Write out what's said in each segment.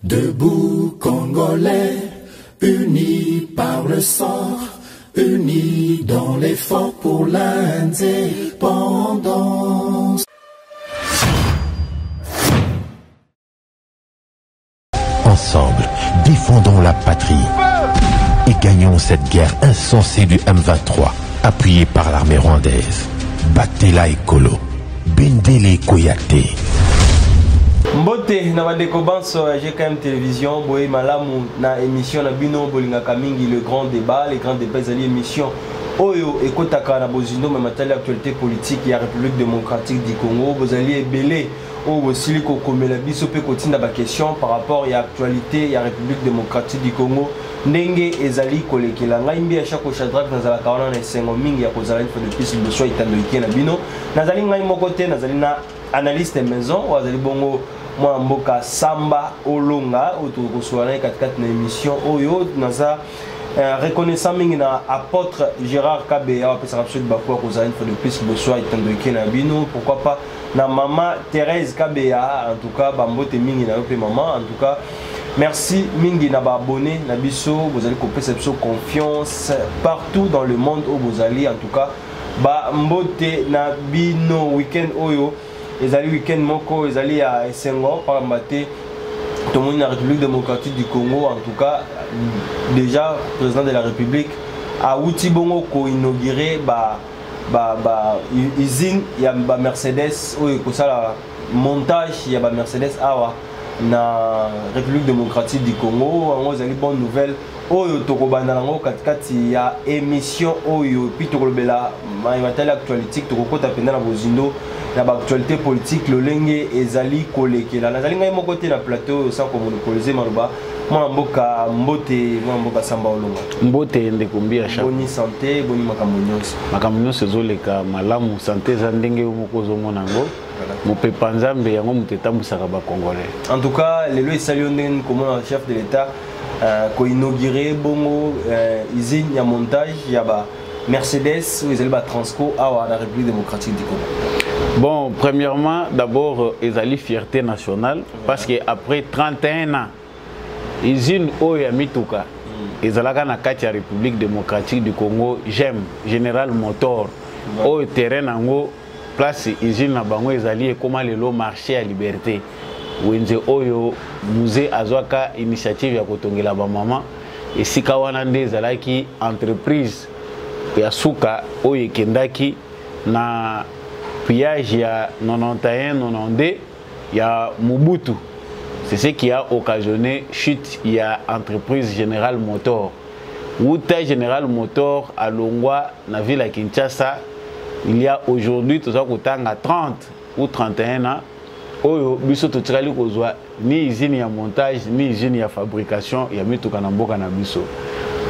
Debout Congolais, unis par le sang, unis dans l'effort pour l'indépendance. Ensemble, défendons la patrie et gagnons cette guerre insensée du M23, appuyée par l'armée rwandaise. Batela Ekolo, Bendele Koyate. Mbote na bandeko banso ya GKM Télévision, boye malamu na émission na bino bolinga kamingi le grand débat, les grands débats zali émission oyo ekotaka na bozindo ma matali actualité politique ya République démocratique du Congo, bozali ebele o bosili ko komela biso pe kotinda ba question par rapport ya actualité ya République démocratique du Congo. Ndenge ezali kolekela ngai mbi ya chaque chadrak nazala kawana na sengo mingi ya kozala info de plus le soir itando ikena bino nazali ngai moko te nazali na analyste maison wazali bongo moi mboka Samba Olonga autokosoana katikati na émission oyo naza reconnaissant mingi na apôtre Gérard Kabeya pesa absolument bakwa kozala info de plus le soir itando ikena bino pourquoi pas na maman Thérèse Kabeya en tout cas bambote mingi na pe maman en tout cas. Merci mingi na ba abonné na biso vous allez couper confiance partout dans le monde où vous allez en tout cas ba mbote na bino weekend oyo ezali weekend moko ezali à Esengo par maté tout le monde na République démocratique du Congo en tout cas déjà président de la République a outi bongo ko inaugurer ba usine ya ba Mercedes oyo ko sala montage ya ba Mercedes awa na République démocratique du Congo on a une bonne nouvelle oyo tokobanda nango katikati ya émission oyo puis tokolobela matériel actualité tokokota penda na bozindo na ba actualité politique lolenge ezali kolekela nazali ngai moko te na plateau sans monopoliser maloba mwana mboka mbote mwana mboka Samba Olonga mbote ndeko mbia cha boni santé boni makambo nyonso ezoleka malamu santé za ndenge moko zomona ngo mopepa nzambe yango mutetambusaka ba congolais. En tout cas les lois salionen comme le chef de l'état ko inaugurer bongo usine ya montage ya ba Mercedes ou ezali ba Transco à la République démocratique du Congo. Bon, premièrement d'abord ezali fierté nationale parce que après 31 ans usine oya mituka ezalaka na kati ya République démocratique du Congo j'aime General Motor au terrain nango place usine na bango ezali comment lelo marché à liberté wenze oyo musée azwaka initiative ya kotongela ba mama esika wana nde ezalaki entreprise ya suka oyo kendaki na pillage ya 91-92 ya Mobutu. C'est ce qui a occasionné chute il y a entreprise General Motor. Wuta General Motor à Longwa na ville à Kinshasa il y a aujourd'hui tout ça kotanga 30 ou 31 ans oyo biso totikali kozwa ni usine ya montage ni usine ya fabrication ya mituka na mboka na biso.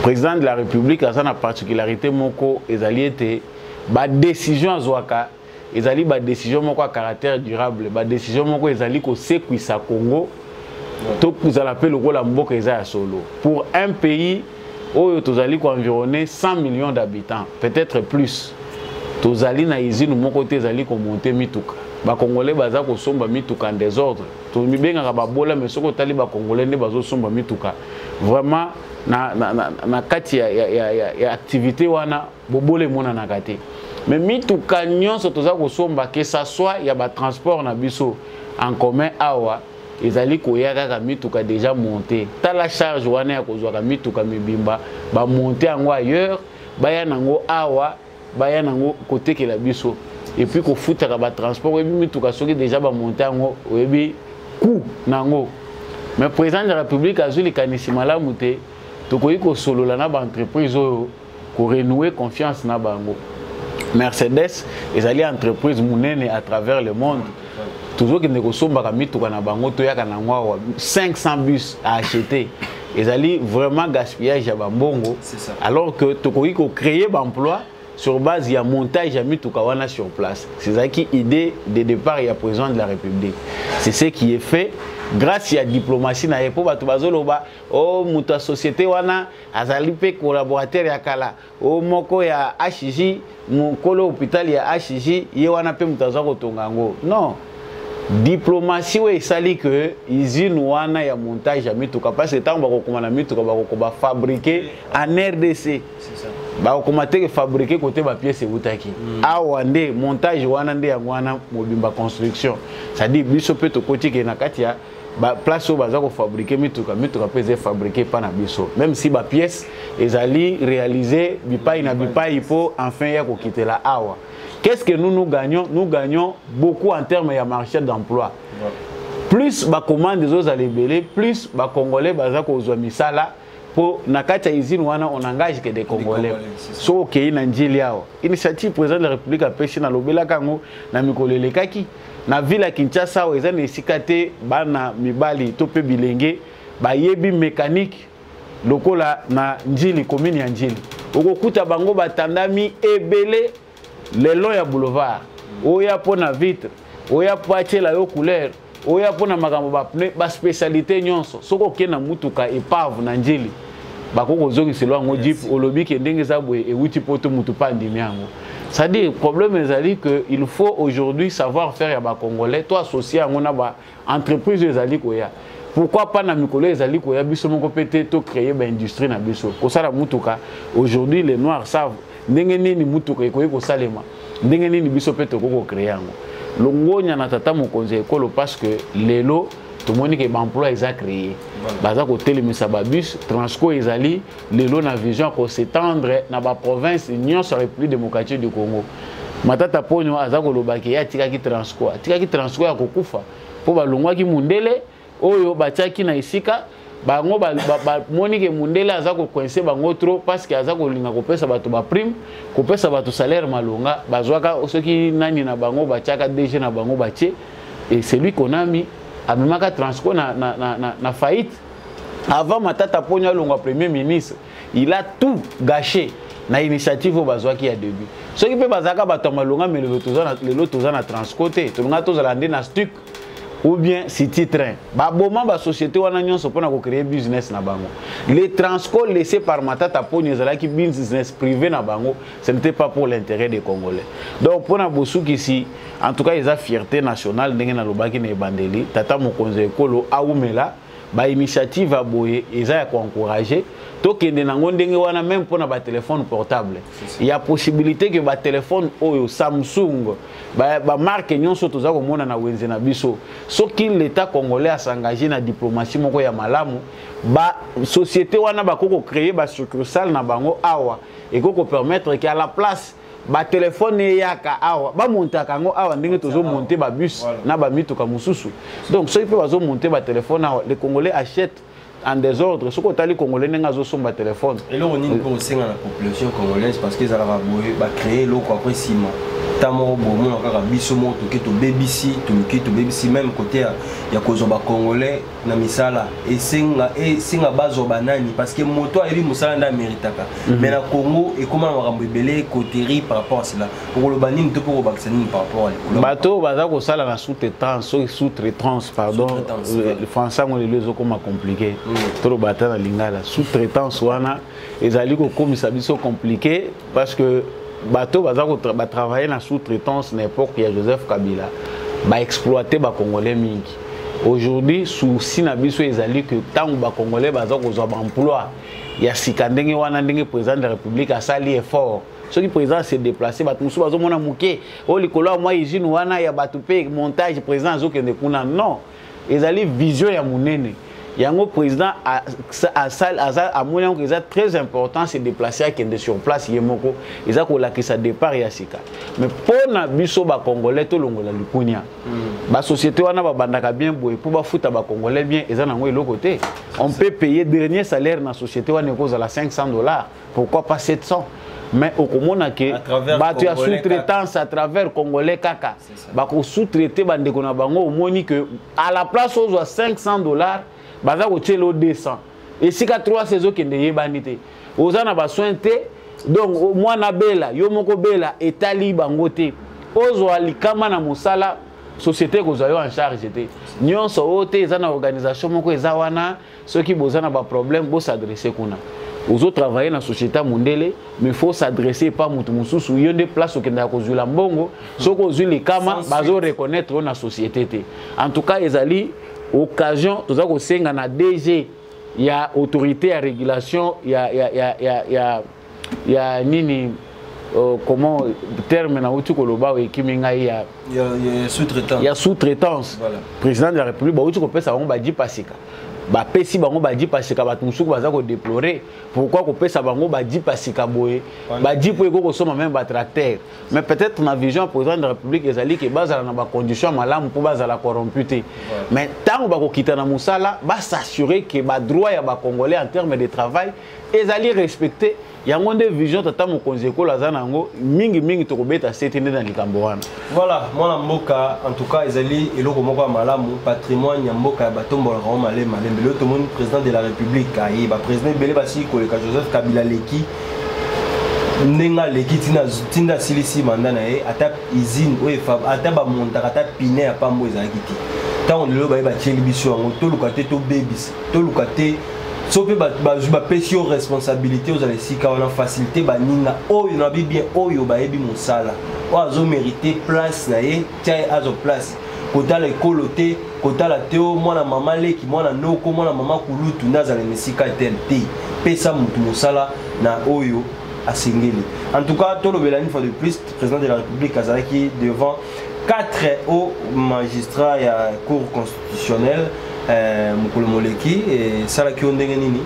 Président de la République a sa particularité moko ezali ete ba décision azwaka ezali ba décision moko à caractère durable ba décision moko ezali ko sekwisa Congo to kuzala pe lokola mboka eza ya solo pour un pays oyo tozali ko environner 100 millions d'habitants peut-être plus tozali na usine moko te ezali ko monter mituka ba congolais baza ko somba mituka en désordre to mibenga ba bola mais soko tali ba congolais ne bazo somba mituka vraiment na kati ya activité wana bobole mona na kati mais mituka nyonso toza ko somba que ça soit ya ba transport na biso en commun awa ezali koyaka ka mituka déjà monté ta la charge wana ya kozwa ka mituka mibimba ba monter yango ailleurs baya nango awa baya nango côté que la biso et puis ko futaka ba transport et mituka soki déjà ba monter yango oyebi coût nango mais président de la République azuli kanisi malamu te tokoyi ko solola na ba entreprise oyo ko renouer confiance na bango. Mercedes ezali entreprise munene à travers le monde toujours qu'il ne ressemble pas à mituka na bango to yaka na ngwa 500 bus à acheter ezali vraiment gaspillage ya bambongo alors que tokoyi ko créer ba emploi sur base ya montage ya mituka wana sur place. C'est ça qui idée de départ ya président de la République. C'est ce qui est fait grâce à la diplomatie na yepo batu bazoloba o muta société wana azali pe collaborateur ya kala o moko ya HJ mokolo hôpital ya HJ ye wana pe mutaza kotonga ngo non diplomatie ouais sali que usine wana ya montage ya mituka parce que tant bako komana mituka bako ba fabriquer en RDC c'est ça bako komate fabriquer côté ba pièce ebutaki awa nde montage wana nde ya wana mobimba construction ça dit biso pe to koti ke na kati ya ba place où baza ko fabriquer mituka pese fabriquer pas na biso même si ba pièce ezali réaliser bipai na bipai pour enfin ya ko quitter la awa. Qu'est-ce que nous gagnons? Nous gagnons beaucoup en termes de marché d'emploi. Ouais. Plus ba commande des autres alébélés, plus ba Congolais baza ko zwa misala pour nakata izine wana on engage que des Congolais. So OK na njili yao. Initiative président de la République a pêché na lobela kango na mikolele kaki na ville ya Kinshasa o ezana esikate bana mibali to pe bilenge ba yebi mécanique lokola na njili commune ya njili. Okokuta bango batandami ebele le long ya boulevard oya pona vitre oya poachela yo couleur oya pona makambo ba pneu ba spécialité nyonso soko kena mutuka epave na njili bakoko zoki selwa ngo jeep olobi ke ndenge za boye e wuti poto mutu pa ndimi yango. Ça dit le problème est que il faut aujourd'hui savoir faire ya ba congolais toi associé ngo na ba entreprise ezali koya. Pourquoi pas na mikolo ezali koya biso moko pété to créer ba industrie na biso ko sala mutuka. Aujourd'hui les noirs savent ndenge nini mutuka ekoyi ko salema ndenge nini biso pe to ko créer yango longonya na tata mokonzi ekolo parce que lelo to moni ke ba emploi eza créé baza ko telemisa ba bus Transco ezali lelo na vision ko s'étendre na ba province nyonso ya République démocratique du Congo matata ponyo aza ko lobaki ya tikaki Transco ya kokufa po ba longwa ki mundele oyo batiaki na isika bango moni ke mundele aza ko coincer bango trop parce que aza ko linga ko pesa bato ba prime ko pesa bato salaire malonga bazwaka soki nani na bango batiaka DG na bango batie et celui qu'on a mis amemaka Transco na faillite avant matata ponyo longa premier ministre il a tout gâché na initiative au bazwaki ya début soki pe bazaka bato malonga mais le toza na Transco te to nga toza lande na stuc ou bien City Train. Baboma ba société wana nyonso pona ko créer business na bango. Les Transco laissés par Matata Ponyo ezalaki business privé na bango, ce n'était pas pour l'intérêt des Congolais. Donc pona bosuki ici, en tout cas ils a fierté nationale ndenge na lobaki na ebandeli, tata mokonzi ekolo aumela ba initiative a boye eza ya ko encourager to kende nango ndenge wana même pona ba téléphone portable. Il y a possibilité que ba téléphone oyo Samsung ba marque nyonso toza ko mona na wenze na biso. Soki l'état congolais a s'engagé na diplomatie moko ya malamu ba société wana ba koko créer ba succursale na bango awa et koko permettre qu'à la place ba téléphone yaka awa ba montaka ngo awa ndenge tozo monter ba bus na ba mituka mususu. Donc ceux qui peuvent monter ba téléphone awa les Congolais achètent en désordre ce côté les Congolais n'enga zo somba téléphone et là on est pour aussi dans la population congolaise parce qu'ils allaient ba créer loko après ciment tamo bomo kaka biso mo to ke to BBC même côté ya kozo ba congolais na misala et singa bazo banani parce que moto eli musala nda méritaka mais na Congo et comment makambo ebele côté par rapport à cela pour le banine to pour vacciner par rapport à bato baza ko sala na sous-traitance pardon le français on les comme compliqué trop batana lingala sous-traitance wana ezali ko komisa biso compliqué parce que bateau baza ko travailler na sous-traitance n'importe ya Joseph Kabila ba exploiter ba congolais mingi aujourd'hui souci na biso ezali que tant ba congolais baza ko zwa emploi ya sikandenge wana ndenge président de la République a sali effort ceux qui président s'est déplacé bato musu bazo mona muke o likolo moi usine wana ya bato pe montage président zo kende kuna non ezali vision ya munene yango président a moyen que c'est très important se déplacer à kende sur place yemoko eza ko la sa départ ya sika mais pona biso ba congolais to longola likunya ba société wana ba bandaka bien boye pour ba futa ba congolais bien eza nango eloko te on peut payer dernier salaire na société wana cause à la $500 pourquoi pas 700 mais au komona ke bato ya sous-traitance à travers congolais kaka ba ko sous-traiter bandeko na bango omoni que à la place aux $500 baza ko tshelo 200 et si 3 saisons qui ne yebani te ozana ba soin te donc mwana bela yo moko bela etali bango te ozwa likama na mosala société ko zayo en charge te nyonso ote ezana organisation moko ezawana ceux qui bozana ba problème bo s'adresser kuna aux autres travailler dans la société mondiale, mais il faut s'adresser pas à Moussous, il y a des places où il y a des Lambongo, ceux qui ont les camas, ils reconnaître dans la société. En tout cas, ils ont occasion, tout ça qu'on sait, dans la DG, il y a autorité à régulation, il y a nini. Comment terme na uti koloba ekiminga il y a sous-traitance. Il y a sous-traitance. Voilà. Président de la République ba uti ko pesa bango ba di pasika. Ba pesi bango ba di pasika ba tumusuku baza ko déplorer. Pourquoi ko pesa bango ba di pasika boye? Ba di po ko soma même ba tracteur. Mais peut-être na vision président de la République ezali ke bazala na ba condition malamu pour bazala corromputé. Mais tant ba ko kita na musala ba s'assurer que ba droit ya ba congolais en termes de travail ezali respecter. Il y a une vision tata mo konzeko la zanango mingi to kobeta setene dans likambo wana. Voilà, moi mboka en tout cas ezali eloko moko malamu patrimoine ya mboka ya batombola ko malema le to mon président de la République ayi ba président belé basi ko le Joseph Kabila leki nenga leki tinda silisi mandana e ata usine o efa ata ba monta ata pine ya pambo ezalaki ti. Tant on le ba tieli biso ngo to lukate to babies to lukate so pe ba pesio responsabilité aux alesika on a facilité ba ninga oyo na bien oyo ba ebi mosala o azo mériter place na ye tia azo place kota la ekolote kota la teo mwana mama leki mwana noko mwana mama kulutu ndaza le mesika tente pesa mutu mosala na oyo asengeli. En tout cas tout le belani fois de plus président de la République azalaki devant 4 hauts magistrats et cour constitutionnelle mukolo moleki et sala ki ondenge nini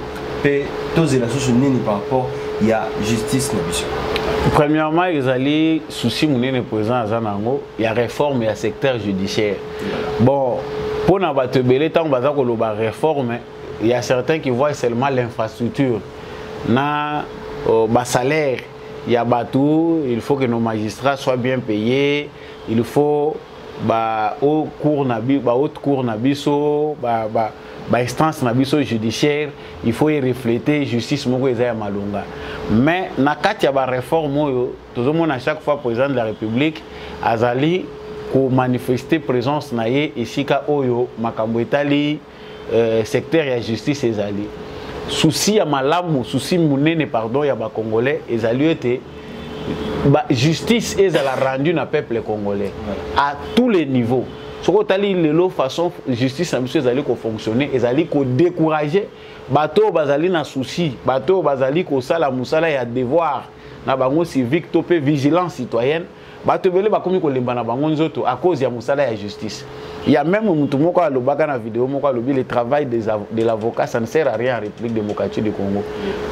pe tozela susu nini par rapport il y a justice na biso. Premièrement, ils allaient souci munene président azanango, il y a réforme et secteur judiciaire. Bon, pour na batebele tant baza ko loba réforme, il y a certains qui voient seulement l'infrastructure. Na ba salaire, il y a batou, il faut que nos magistrats soient bien payés, il faut ba haute cour na biso ba instance na biso judiciaire, il faut y refléter justice moko ezaya malunga. Mais na kati ya ba réforme oyo tozomona chaque fois président de la République azali ko manifester présence na ye esika oyo makambo etali secteur ya justice ezali. Souci ya malamu, souci munene pardon ya ba congolais ezali ete ba justice est à la rendue na peuple congolais à tous les niveaux. Ce que tali lelo façon justice ambition ezali ko fonctionner, ezali ko décourager bato bazali na souci, bato bazali ko sala musala ya devoir na bango civique to pe vigilance citoyenne, bato belé ba komi ko lemba na bango nzoto à cause ya musala ya justice. Il y a même mutu moko alobaka na vidéo moko alobi le travail de l'avocat ça ne sert à rien en République démocratique du Congo.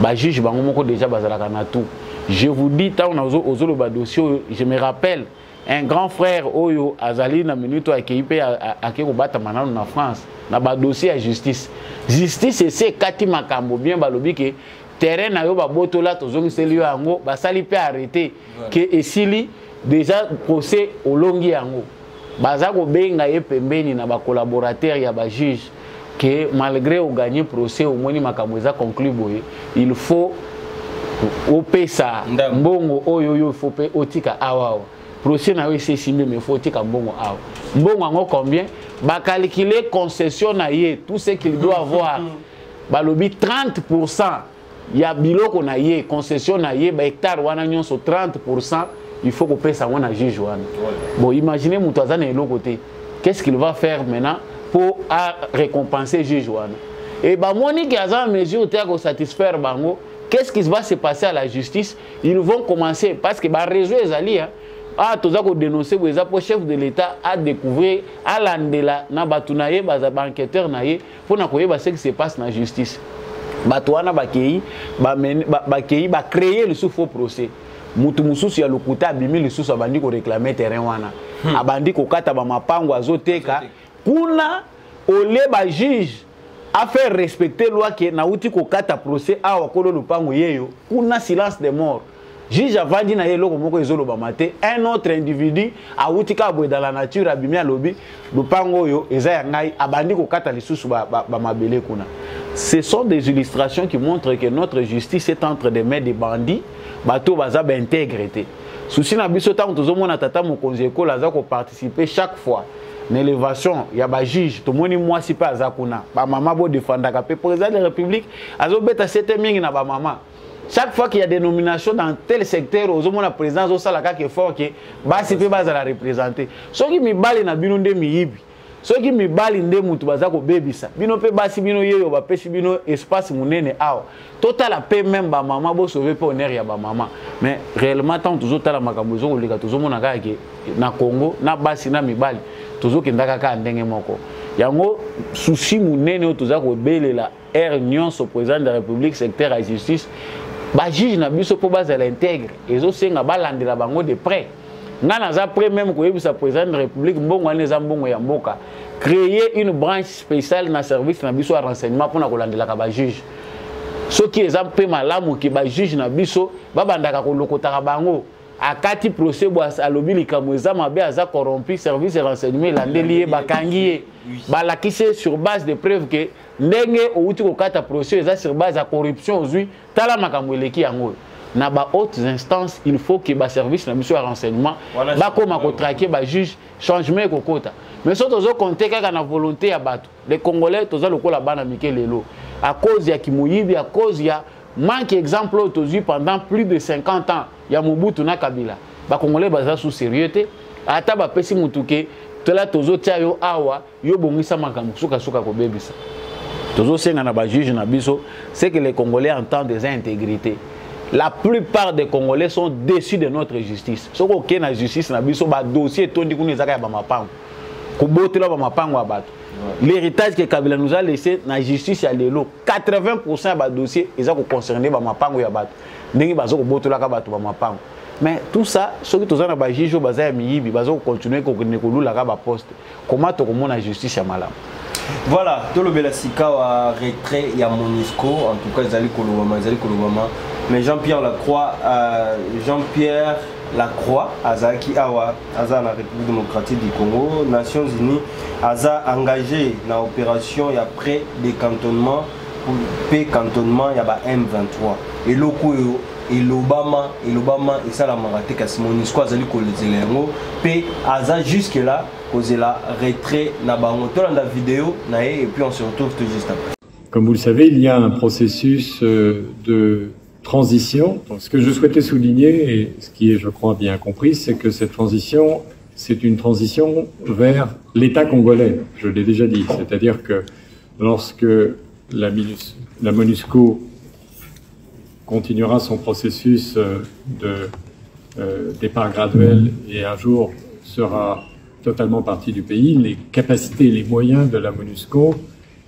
Ba juge bango moko déjà bazalaka na tout. Je vous dis, tant aux dossiers, je me rappelle un grand frère Oyo Azali na minute à Kéipé à Kérobata Manan en France, na ba dossier à justice. Justice c'est Kati Makambo bien balobi que terrain na yo ba botola tozongi selio yango ba sali pe arrêté que esili déjà procès au longi yango. Baza ko benga ye pembeni na ba collaborateur ya ba juge que malgré au gagner procès au moni makambo za conclu boye, il faut au pesa mbongo oyo yo faut pe otika awa procès na we c'est simé mais faut otika mbongo awa mbongo ngo combien ba calculer concession na ye tout ce qu'il doit avoir balobi 30% ya biloko na ye concession na ye ba hectare wana nyonso 30% il faut ko pesa wana juge wana. Bon imaginez mutazana et l'autre côté qu'est-ce qu'il va faire maintenant pour récompenser juge wana et ba monique aza mesure te ko satisfaire bango. Qu'est-ce qui va se passer à la justice? Ils vont commencer, parce que le réseau est allé, tout ça qu'on dénonce, le chef de l'État a découvert, à l'andela, na batunaye, enquêteur naye, pour na ce qui se passe dans la justice. Batouana bakei, ba créer le faux procès. Mutu mususu ya lokuta abimi lisusu abandi ko réclamer terrain wana. Abandi ko kata ba mapango azoteka. Kuna ole ba juge à faire respecter la loi qui na uti ko kata procès a wakolo lupango yeyo kuna silence de mort juge avandi na yelo komoko ezolo ba maté un autre individu a uti ka boy dans la nature abimi alobi lupango yo eza ya ngai abandi ko kata lisusu ba mabele kuna. Ce sont des illustrations qui montrent que notre justice est entre des mains des bandits bato baza ba intégrité souci na biso tant tozomona tata mokonzi ekola za ko participer chaque fois élévation, il y a des juges, tout le monde moi si pas azakuna. Ba maman bo défendre ka président de la République, azo beta 7 mingi na ba maman. Chaque fois qu'il y a des nominations dans tel secteur, aux hommes la présidence au salaka qui est fort que ba si peut ba la représenter. Ceux qui mi bali na bino nde mi yibi. Ceux qui mi bali nde mutu bazako bebisa. Bino pe ba si bino yeyo ba pesi bino espace munene awa. Total la paix même ba maman bo sauver pour honneur ya ba maman. Mais réellement tant toujours tala makambo zo koleka toujours mona ka ke na Congo na basi na mi bali. Toujours qui ndaka ndenge moko. Yango souci munene toujours ko belela air nyonso président de la République secteur à justice. Ba juge na biso po base l'intègre ezo senga balandela bango de près. Ngana za près même ko yebisa président de la République mbongo ane za mbongo ya mboka. Créer une branche spéciale na service na biso à renseignement pour na kolandela ka ba juge. Ce qui est peu malamu ki ba juge na biso ba bandaka ko lokota bango. Akati procès boas alobi likambo eza mabe aza corrompu service de renseignement landeli bakangi balakise sur base de preuves que ndenge outi ko kata procès eza sur base de corruption ozui tala makambo eleki yango na ba hautes instances il faut que ba service na biso ya renseignement ba koma ko traquer ba juge changement ko kota mais surtout zo compter kaka na volonté ya bato les Congolais toza lokola bana mikelelo à cause ya kimoyibi à cause ya manque exemple aujourd'hui pendant plus de 50 ans ya Mobutu na Kabila ba Congolais baza sous sérieuxté ata ba pesi mutuke tola tozo tia yo awa yo bongisa makambo suka ko bebisa tozo senga na ba juge na biso c'est que les Congolais entendent des intégrités. La plupart des Congolais sont déçus de notre justice. Ce qu'on a na justice na biso ba dossier tondi kuni zaka ba mapango ko botela ba mapango abato. L'héritage que Kabila nous a laissé dans la justice à l'élo, 80% des dossiers ils ont concerné ba mapango ya bato. Ndenge bazo ko botola ka bato ba mapango. Mais tout ça, ceux qui sont ba juge baza ya miyibi bazo continuer ko lula ka ba poste. Comment to komona justice ya malamu. Voilà, tout le Belasika a retrait ya Monisco, en tout cas Zali Kolobama. Mais Jean-Pierre Lacroix, Azaki Awa, Aza la République démocratique du Congo, Nations Unies, Aza engagé dans l'opération, il y a près des cantonnements, pour paix cantonnement, il y a M23. Et l'Oko et l'Obama, et ça la maraté, car Monisco, Azali Kolobama, paix, Aza jusque-là, cause la retrait, Nabango, tout dans la vidéo, et puis on se retrouve tout juste après. Comme vous le savez, il y a un processus de transition. Donc, ce que je souhaitais souligner, et ce qui est, je crois, bien compris, c'est que cette transition, c'est une transition vers l'État congolais. Je l'ai déjà dit. C'est-à-dire que lorsque la MONUSCO continuera son processus de départ graduel et un jour sera totalement partie du pays, les capacités et les moyens de la MONUSCO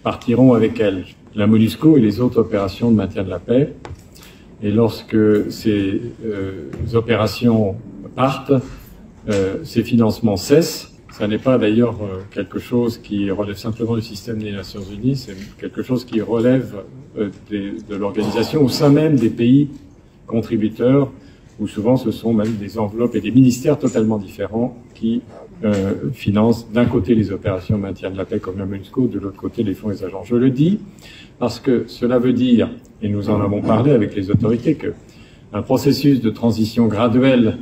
partiront avec elle. La MONUSCO et les autres opérations de maintien de la paix. Et lorsque ces opérations partent, ces financements cessent. Ça n'est pas d'ailleurs quelque chose qui relève simplement du système des Nations Unies, c'est quelque chose qui relève de l'organisation au sein même des pays contributeurs, où souvent ce sont même des enveloppes et des ministères totalement différents qui financent d'un côté les opérations de maintien de la paix comme la MONUSCO, de l'autre côté les fonds et les agents. Je le dis parce que cela veut dire, et nous en avons parlé avec les autorités, qu'un processus de transition graduelle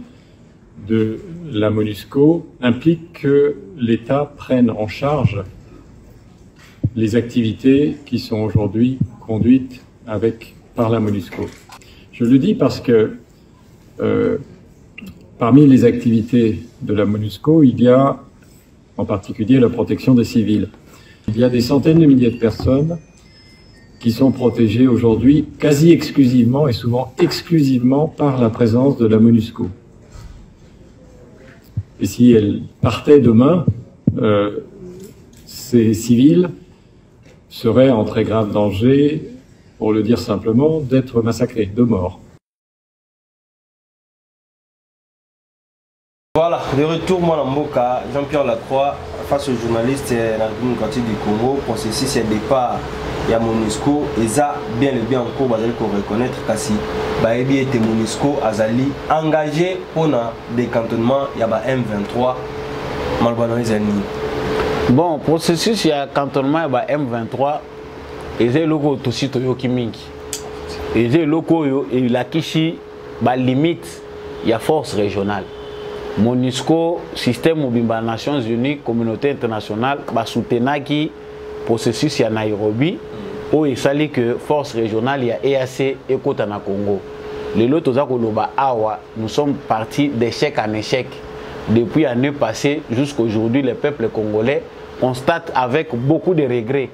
de la MONUSCO implique que l'État prenne en charge les activités qui sont aujourd'hui conduites par la MONUSCO. Je le dis parce que parmi les activités de la MONUSCO, il y a en particulier la protection des civils. Il y a des centaines de milliers de personnes qui sont protégées aujourd'hui quasi exclusivement et souvent exclusivement par la présence de la MONUSCO. Et si elle partait demain, ces civils seraient en très grave danger, pour le dire simplement, d'être massacrés, de mort. Voilà, de retour, moi, Mboka, Jean-Pierre Lacroix, face aux journalistes de la République démocratique du Congo, processus et départ, il y a MONUSCO, et ça, bien et bien encore, vous allez reconnaître qu'asi, Baebi était MONUSCO, Azali, engagé pour des cantonnements, il y a M23, Malbanais. Bon, processus, il y a cantonnement, il y a M23, et c'est le logo aussi Toyo Kimingi. Et c'est le logo, et la Kishi, limite, il y a force régionale. MONUSCO, système mobimba Nations Unies, communauté internationale, ba soutenaki processus ya Nairobi, où il s'allie que force régionale ya EAC et Kota na Congo. Les lotos awa, nous sommes partis d'échec en échec. Depuis l'année passée jusqu'à aujourd'hui, le peuple congolais constate avec beaucoup de regrets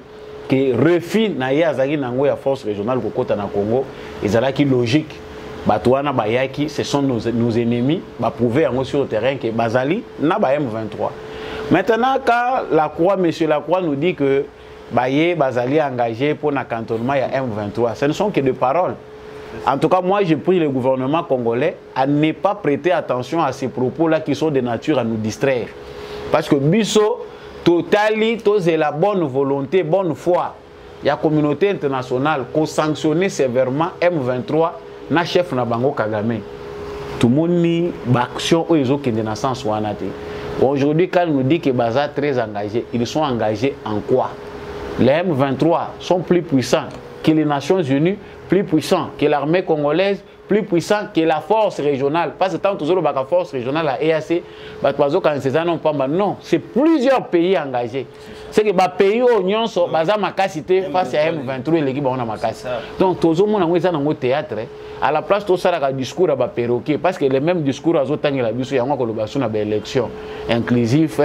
que refus na yazaki nango ya force régionale ko Kota na Congo, ezalaki logique. Batouana Bayaki, ce sont nos ennemis, bah prouver sur le terrain que Bazali n'a pas M23. Maintenant, quand la Croix, monsieur Lacroix nous dit que Baye Bazali est engagé pour un cantonnement à M23, ce ne sont que des paroles. En tout cas, moi, je prie le gouvernement congolais à ne pas prêter attention à ces propos-là qui sont de nature à nous distraire. Parce que Bisso, totali, c'est la bonne volonté, bonne foi. Il y a la communauté internationale qui a sanctionné sévèrement M23. Na chef na bango Kagame. Tout le monde ni action ou ils ont qui dans sens wanate. Aujourd'hui quand on nous dit que Baza très engagés, ils sont engagés en quoi? Les M23 sont plus puissants que les Nations Unies, plus puissants que l'armée congolaise, plus puissants que la force régionale. Parce que tant que toujours la force régionale, la EAC, non, c'est plusieurs pays engagés. C'est que les pays union sont makasité face à M23 et l'équipe on a makasité. Donc tout le monde a un théâtre. À la place, tout ça a un discours à perroquet. Parce que les mêmes discours à autant que la bus, il y a une élection inclusif,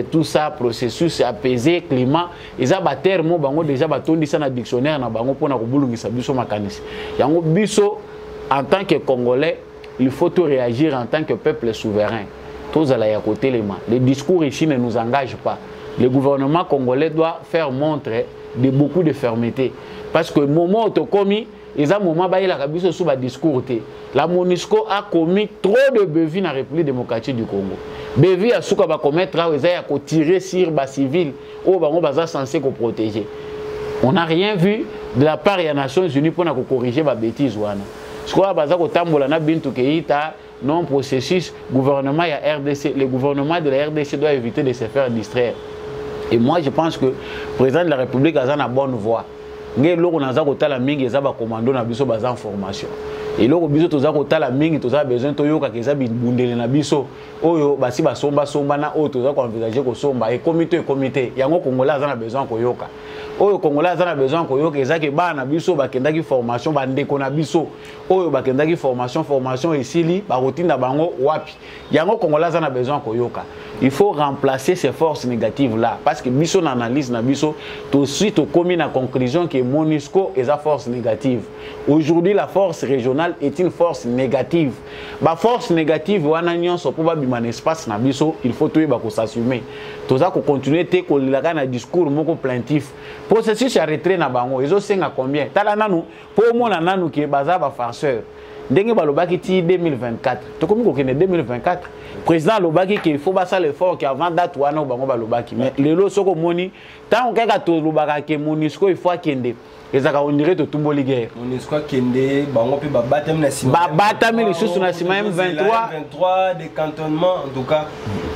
tout ça, processus apaisé, climat. Ils ont terme, déjà battu ça dans le dictionnaire, pour en tant que Congolais, il faut tout réagir en tant que peuple souverain. Tous à la côté les mains. Les discours ici ne nous engagent pas. Le gouvernement congolais doit faire montre de beaucoup de fermeté. Parce que le moment où tu as commis, il y a un moment où il y a un discours. La MONUSCO a commis trop de bévis dans la République démocratique du Congo. Bévis a commettre, il a tiré sur les civils où ils sont censés protéger. On n'a rien vu de la part des Nations Unies pour corriger les bêtises. Je crois que non processus gouvernement et RDC, le gouvernement de la RDC doit éviter de se faire distraire. Et moi je pense que le président de la République a une bonne voie. Il y a un commando na biso basa information. Et là biso toza kotala mingi toza besoin toyoka keza bindele na biso oyo basi basomba somba na oyo toza ko envisager ko somba et comité yango congolais azana besoin koyoka. Oyo congolais azana besoin koyoka ezaki bana biso bakendaki formation bandeko na biso oyo bakendaki formation esili ba rotinda bango wapi. Yango congolais azana besoin koyoka. Il faut remplacer ces forces négatives là parce que biso na analyse na biso tout de suite commis na conclusion que MONUSCO est une force négative. Aujourd'hui la force régionale est une force négative. La force négative, espace il faut tout s'assumer. Tout ça, continuer à un discours plaintif. Processus à retrait na bango, ils ont 5 à combien? Talananu, pour moi, nanou qui est basé à farceur. Dengue balobaki ti 2024. Tu comme qu'on 2024. Président lobaki qu'il faut passer l'effort qu'avant date ou ana bango balobaki. Mais le lo soko moni, tant qu'on a tout lobaka que MONUSCO il faut kende. Et ça on dirait tout mboli guerre. MONUSCO kende bango pe babatam na sima. Babatam les sous na sima M23 des cantonnements en tout cas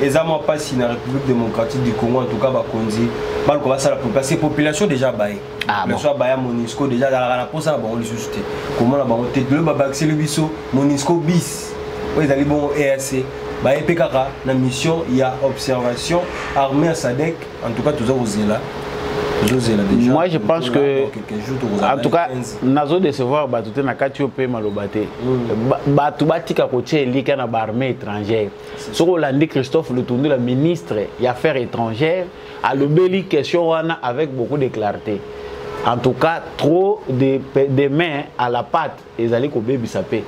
ezama pas si na République démocratique du Congo en tout cas ba konzi bal ko basala parce que population déjà baé. Le soir baya MONUSCO déjà dans la pour ça bango les susciter. Comment la bango te le baba c'est le biso MONUSCO bis. Ils allaient bon EAC. Bah EPKK la mission il y a observation armée à SADC en tout cas tous aux là. Moi je pense que en tout cas nazo décevoir batuté na kati opé malobate batu batika kotie lika na armée étrangère soko landi Christophe Lutundu le ministre des affaires étrangères a lobeli question wana avec beaucoup de clarté. En tout cas trop de mains à la pâte et allez ko bebi sapé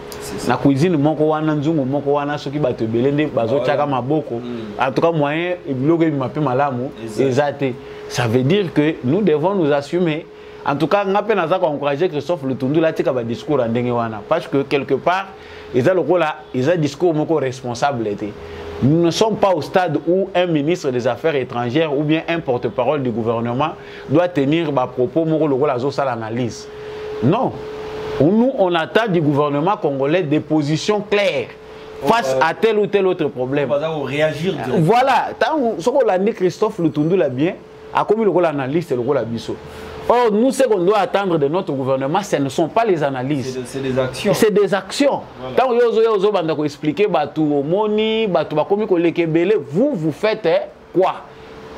na cuisine moko wana nzungu moko wana soki bato belende bazo tchaka maboko en tout cas moyen biloko mape malamu ezate. Ça veut dire que nous devons nous assumer. En tout cas, nous avons encouragé Christophe Lutundu là tika ba discours en dengewana parce que quelque part ils ont un discours moko responsable. Nous ne sommes pas au stade où un ministre des Affaires étrangères ou bien un porte-parole du gouvernement doit tenir des propos moko lokola zo sala analyse. Non. Nous on attend du gouvernement congolais des positions claires face à tel ou tel autre problème. Réagir. Voilà, tant ce qu'on a dit Christophe Lutundu là bien a commis le rôle analyste et le rôle abisso. Or, nous, ce qu'on doit attendre de notre gouvernement, ce ne sont pas les analyses. C'est des actions. C'est des actions. Quand vous expliquez, vous faites quoi?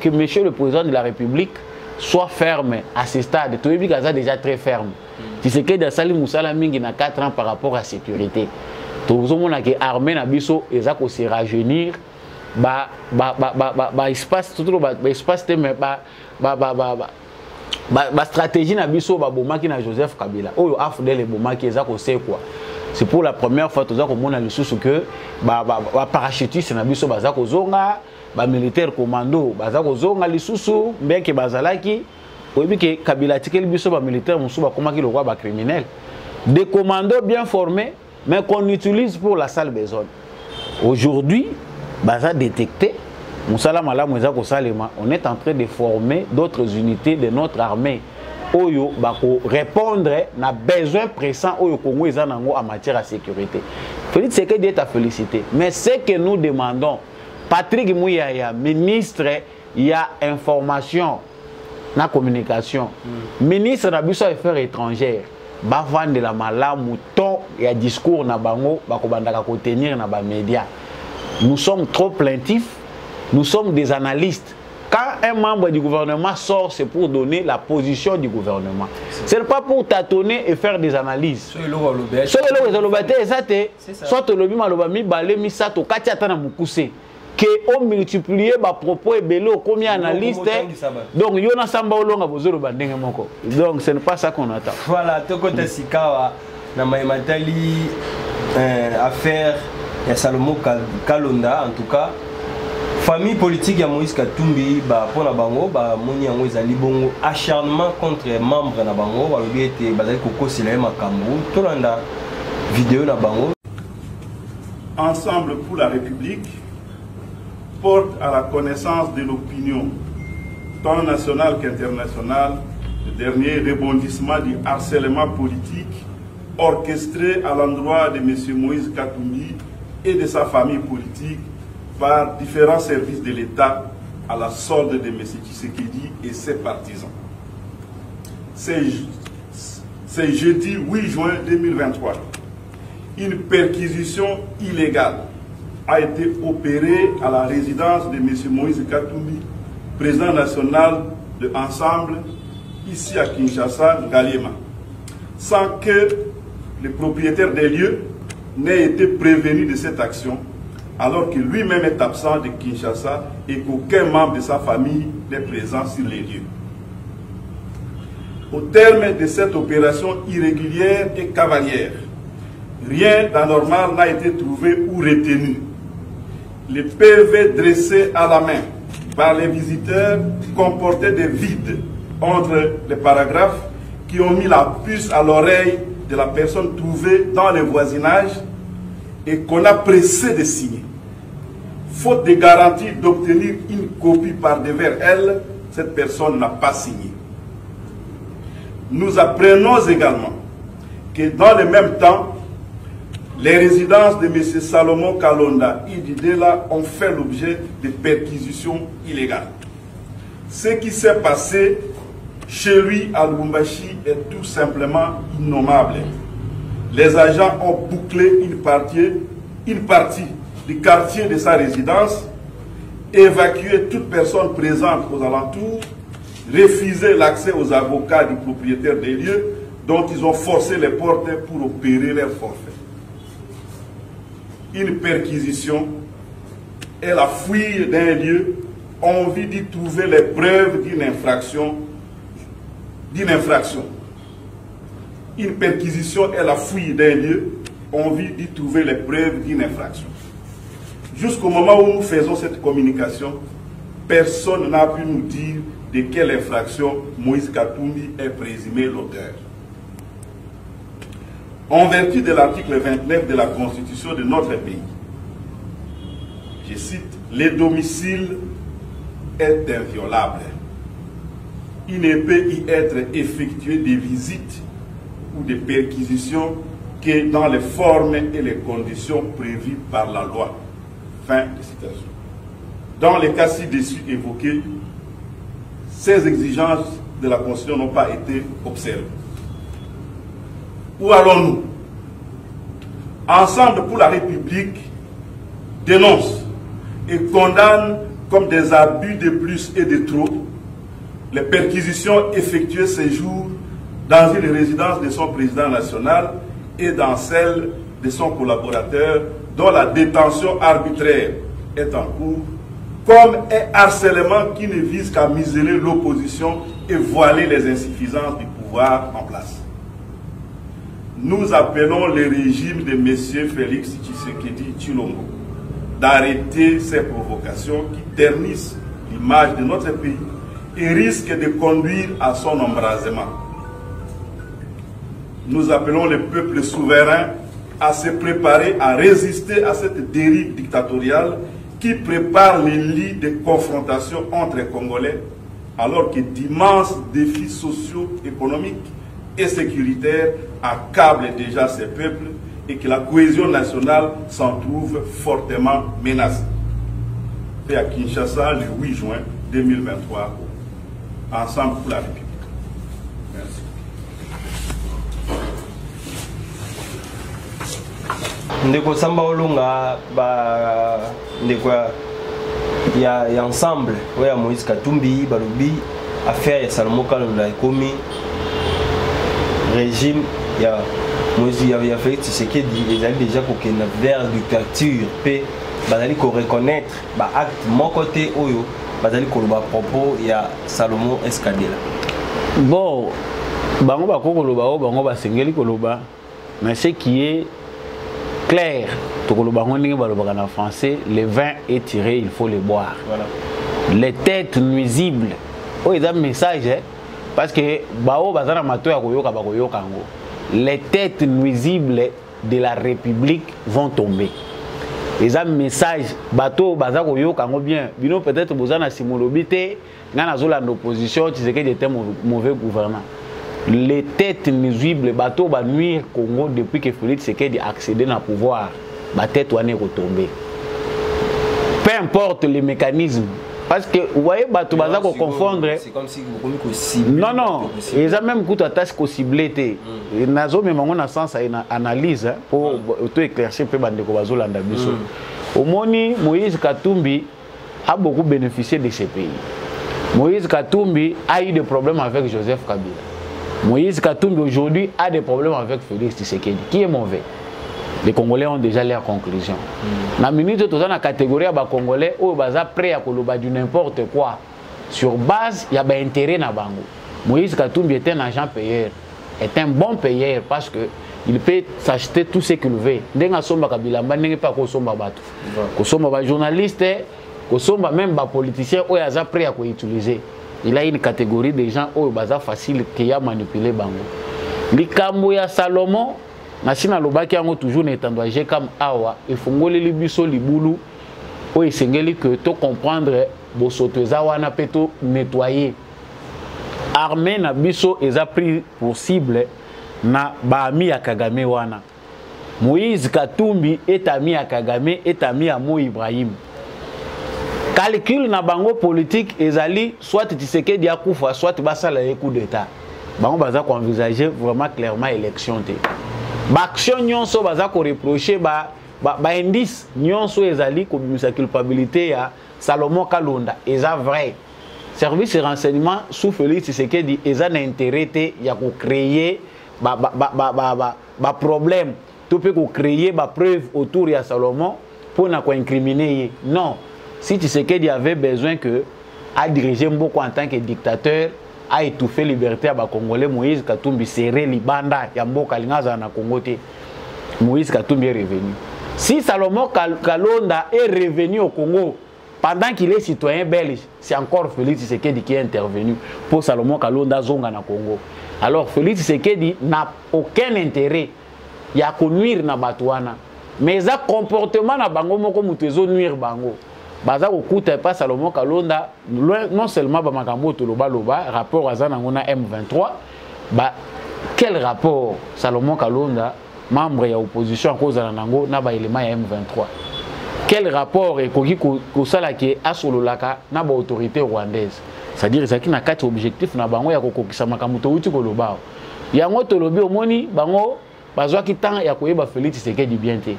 Que monsieur le président de la République soit ferme à ce stade. Tout le monde est déjà très ferme. Tu sais que dans Sali Moussala Mingi na 4 ans par rapport à la sécurité. Tout le monde est armé na biso et ça qu'on se rajeunir. Espace tout le espace stratégie na biso ba bomaki na Joseph Kabila. Oyo afudele bomaki eza ko c'est quoi? C'est pour la première fois tout ça comme on a le sous que parachutiste na biso baza ko zonga. Ba militaire commando baza kozonga lisusu mbeke bazalaki oyebi ke Kabila tikeli biso ba militaire musu ba komaki le roi ba criminel des commandos bien formés mais qu'on utilise pour la sale besogne. Aujourd'hui baza détecté musala malamu eza ko salema, on est en train de former d'autres unités de notre armée oyo bako répondre na besoin pressant oyo Congo eza nango en matière de sécurité. Félix Tshisekedi est à féliciter, mais ce que nous demandons Patrick Mouyaya, ministre, il y a information, la communication. Ministre de la Affaires étrangères, va vendre la mala, mouton, il y a discours na bango, va tenir na ba média. Nous sommes trop plaintifs, nous sommes des analystes. Quand un membre du gouvernement sort, c'est pour donner la position du gouvernement. Ce n'est pas pour tâtonner et faire des analyses. Soit le lobby malobami balé misato katia na mukuse. Que on multiplié ba propos et bello combien analystes donc yona samba olonga bozolo bandenge moko donc ce n'est pas ça qu'on attend. Voilà tokota sikawa na maimatali affaire ya Salomon Kalonda en tout cas famille politique ya Moïse Katumbi ba pona bango ba moni yango ezali bongo acharnement contre membre na bango ba lobi ete bazali kokosila makambo tolanda vidéo na bango. Ensemble pour la République porte à la connaissance de l'opinion, tant nationale qu'internationale, le dernier rebondissement du harcèlement politique orchestré à l'endroit de M. Moïse Katumbi et de sa famille politique par différents services de l'État à la solde de M. Tshisekedi et ses partisans. C'est jeudi 8 juin 2023. Une perquisition illégale a été opéré à la résidence de M. Moïse Katumbi, président national de Ensemble, ici à Kinshasa, Ngaliema, sans que le propriétaire des lieux n'ait été prévenu de cette action, alors que lui-même est absent de Kinshasa et qu'aucun membre de sa famille n'est présent sur les lieux. Au terme de cette opération irrégulière et cavalière, rien d'anormal n'a été trouvé ou retenu. Les PV dressés à la main par les visiteurs comportaient des vides entre les paragraphes qui ont mis la puce à l'oreille de la personne trouvée dans le voisinage et qu'on a pressé de signer. Faute de garantie d'obtenir une copie par devers elle, cette personne n'a pas signé. Nous apprenons également que dans le même temps, les résidences de M. Salomon Kalonda et d'Idela ont fait l'objet de perquisitions illégales. Ce qui s'est passé chez lui à Lubumbashi est tout simplement innommable. Les agents ont bouclé une partie du quartier de sa résidence, évacué toute personne présente aux alentours, refusé l'accès aux avocats du propriétaire des lieux, dont ils ont forcé les portes pour opérer leur forfait. Une perquisition est la fouille d'un lieu, envie d'y trouver les preuves d'une infraction. Une perquisition est la fouille d'un lieu, envie d'y trouver les preuves d'une infraction. Jusqu'au moment où nous faisons cette communication, personne n'a pu nous dire de quelle infraction Moïse Katumbi est présumé l'auteur. En vertu de l'article 29 de la Constitution de notre pays, je cite, le domicile est inviolable. Il ne peut y être effectué des visites ou des perquisitions que dans les formes et les conditions prévues par la loi. Fin de citation. Dans les cas ci-dessus évoqués, ces exigences de la Constitution n'ont pas été observés. Où allons-nous? Ensemble pour la République dénonce et condamne comme des abus de plus et de trop les perquisitions effectuées ces jours dans une résidence de son président national et dans celle de son collaborateur dont la détention arbitraire est en cours, comme un harcèlement qui ne vise qu'à museler l'opposition et voiler les insuffisances du pouvoir en place. Nous appelons le régime de M. Félix Tshisekedi Tshilombo d'arrêter ces provocations qui ternissent l'image de notre pays et risquent de conduire à son embrasement. Nous appelons le peuple souverain à se préparer à résister à cette dérive dictatoriale qui prépare les lits de confrontation entre les Congolais, alors que d'immenses défis sociaux, économiques et sécuritaires accablent déjà ces peuples et que la cohésion nationale s'en trouve fortement menacée. Fait à Kinshasa le 8 juin 2023, ensemble pour la République. Merci. Ndeko Samba Olunga ndeko ya ensemble ouais ya Moïse Katumbi balobi affaire ya Salomon Kalonda ekomi régime ya Moïse ya Félix Tshisekedi ezali déjà kokenda vers dictature pe bazali ko reconnaître ba acte mon côté oyo bazali koloba propos ya Salomon Eskadela. Bon bango ba kokoloba o bango ba sengeli koloba mais ce qui est clair, en français, le vin est tiré, il faut le boire. Voilà. Les têtes nuisibles, oh, ils ont un message, parce que les têtes nuisibles de la République vont tomber. Ils ont un message, bateau, bien, peut-être vous avez simolobité, dans l'opposition, tu sais qu'il était mauvais gouvernement. Les têtes nuisibles, bateau va nuire Congo depuis que Félix Tshisekedi a accédé au pouvoir. La tête va retomber. Peu importe les mécanismes. Parce que vous voyez, bateau va confondre. C'est comme si vous pouvez cibler. Non, non. Ils ont même coûté à tâche qu'on ciblé. Nous avons même un sens à une analyse pour tout éclaircir peu bande de landa biso. Au Moni, Moïse Katumbi a beaucoup bénéficié de ces pays. Moïse Katumbi a eu des problèmes avec Joseph Kabila. Moïse Katumbi aujourd'hui a des problèmes avec Félix Tshisekedi. Qui est mauvais? Les Congolais ont déjà leur conclusion. Dans la minute, dans la catégorie des Congolais, ils sont prêts à faire du n'importe quoi. Sur base, il y a un intérêt dans Bango. Moïse Katumbi est un agent payeur, est un bon payeur parce qu'il peut s'acheter tout ce qu'il veut. Il n'y a pas de journaliste, même des politiciens, ils sont prêts à utiliser. Il a une catégorie de gens qui sont faciles à manipuler. Likambo ya Salomon, Nasina Lobaki a toujours netandouagé comme Awa, et Fongole Libiso Libulu, où il s'engage que tout comprendre, Bosoteza wana peto nettoyer. Armée na biso est pris pour cible na Bami à Kagame wana. Moïse Katumbi est ami à Kagame, est ami à Mo Ibrahim. Calcul na bango politique ezali soit Tshisekedi akufa soit basala coup d'état. Bango baza ko envisager vraiment clairement élection té. Ba action nyonso baza ko reprocher ba indice nyonso ezali ko bimisa culpabilité ya Salomon Kalonda eza vrai. Service de renseignement sous Félix Tshisekedi eza na intérêt té ya ko créer ba problème. Tout peut ko créer ba preuve autour ya Salomon pour na ko incriminer. Non. Si Tshisekedi avait besoin que à diriger Mboko en tant que dictateur, à étouffer la liberté à Congolais, Moïse Katumbi serait Libanda, Yamboka Lingaza na Congo. Moïse Katumbi est revenu. Si Salomon Kalonda est revenu au Congo pendant qu'il est citoyen belge, c'est encore Félix Tshisekedi qui est intervenu pour Salomon Kalonda Zonga na Congo. Alors Félix Tshisekedi n'a aucun intérêt à nuire na Batouana. Mais ça comportement na bango moko mutezo nuire bango. Baza okuta pas Salomon Kalonda non seulement ba makambo to loba rapport azana ngona M23 ba quel rapport Salomon Kalonda membre ya opposition à cause nango na ba élément ya M23 quel rapport ekoki ko sala ki asololaka na ba autorité rwandaise c'est-à-dire ezaki na kati objectif na bango ya kokokisa makambo touti koloba yango tolobi omoni bango bazwaki temps ya koyeba Félix Tshisekedi bien te.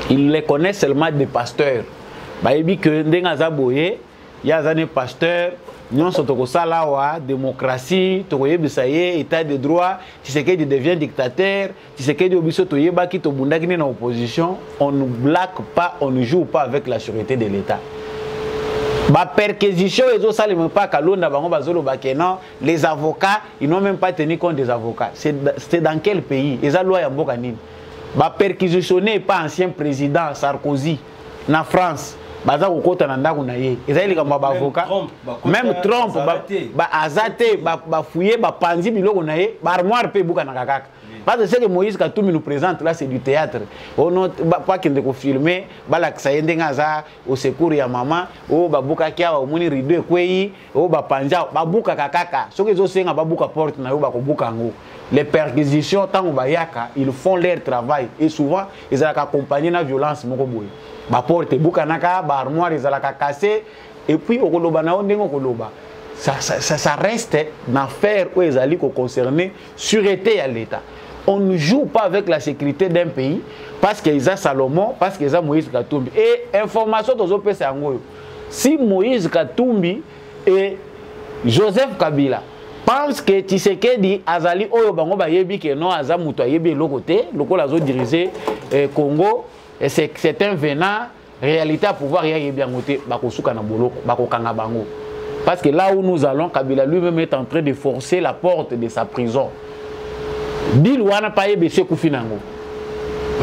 Ils les connaissent seulement des pasteurs. Bayebi que ndenga za boye ya zane pasteur nyonso tokosala wa démocratie tokoyebisa ye état de droit Tshisekedi devient dictateur Tshisekedi obiso toyebaki tobundaki na opposition. On ne blague pas, on ne joue pas avec la sûreté de l'État. Ba perquisition ezo salima pas kalonda bango bazolo bakena les avocats ils n'ont même pas tenu compte des avocats. C'est dans quel pays? Eza loi ya mboka nini? Ba perquisitionner pas ancien président Sarkozy na France. Baza kokota na ndako na ye. Ezali kama ba avocat. Même Trump ba azate ba fouiller ba panzi biloko na ye, ba armoire pe buka na kakaka. Parce que ce que Moïse Katumbi nous présente là, c'est du théâtre. On n'a pas qu'il faut filmer, ça y est au secours ya maman, au babuka kia, au moni rideau kwei, au bapanja, babuka kakaka. Ce que je sais, babuka porte na yo babuka ngo. Les perquisitions tant bayaka, ils font leur travail et souvent ils ont accompagné la violence moko boy. Ba porte buka naka, ba armoire ils ont cassé et puis au koloba na ondengo koloba. Ça reste une affaire où ils allaient concerner sûreté à l'État. On ne joue pas avec la sécurité d'un pays parce qu'ils ont Salomon, parce qu'ils ont Moïse Katumbi. Et information si Moïse Katumbi et Joseph Kabila pensent que Tshisekedi Azali Oyo Bango Bayebi que non Azamuto Ayebi le côté, le Colazo dirigé Congo, c'est un venant, réalité à pouvoir y aller bien côté, Bakosuka Nabolo, Bakokanga Bango. Parce que là où nous allons, Kabila lui-même est en train de forcer la porte de sa prison. Bilwana paye bese kufinango.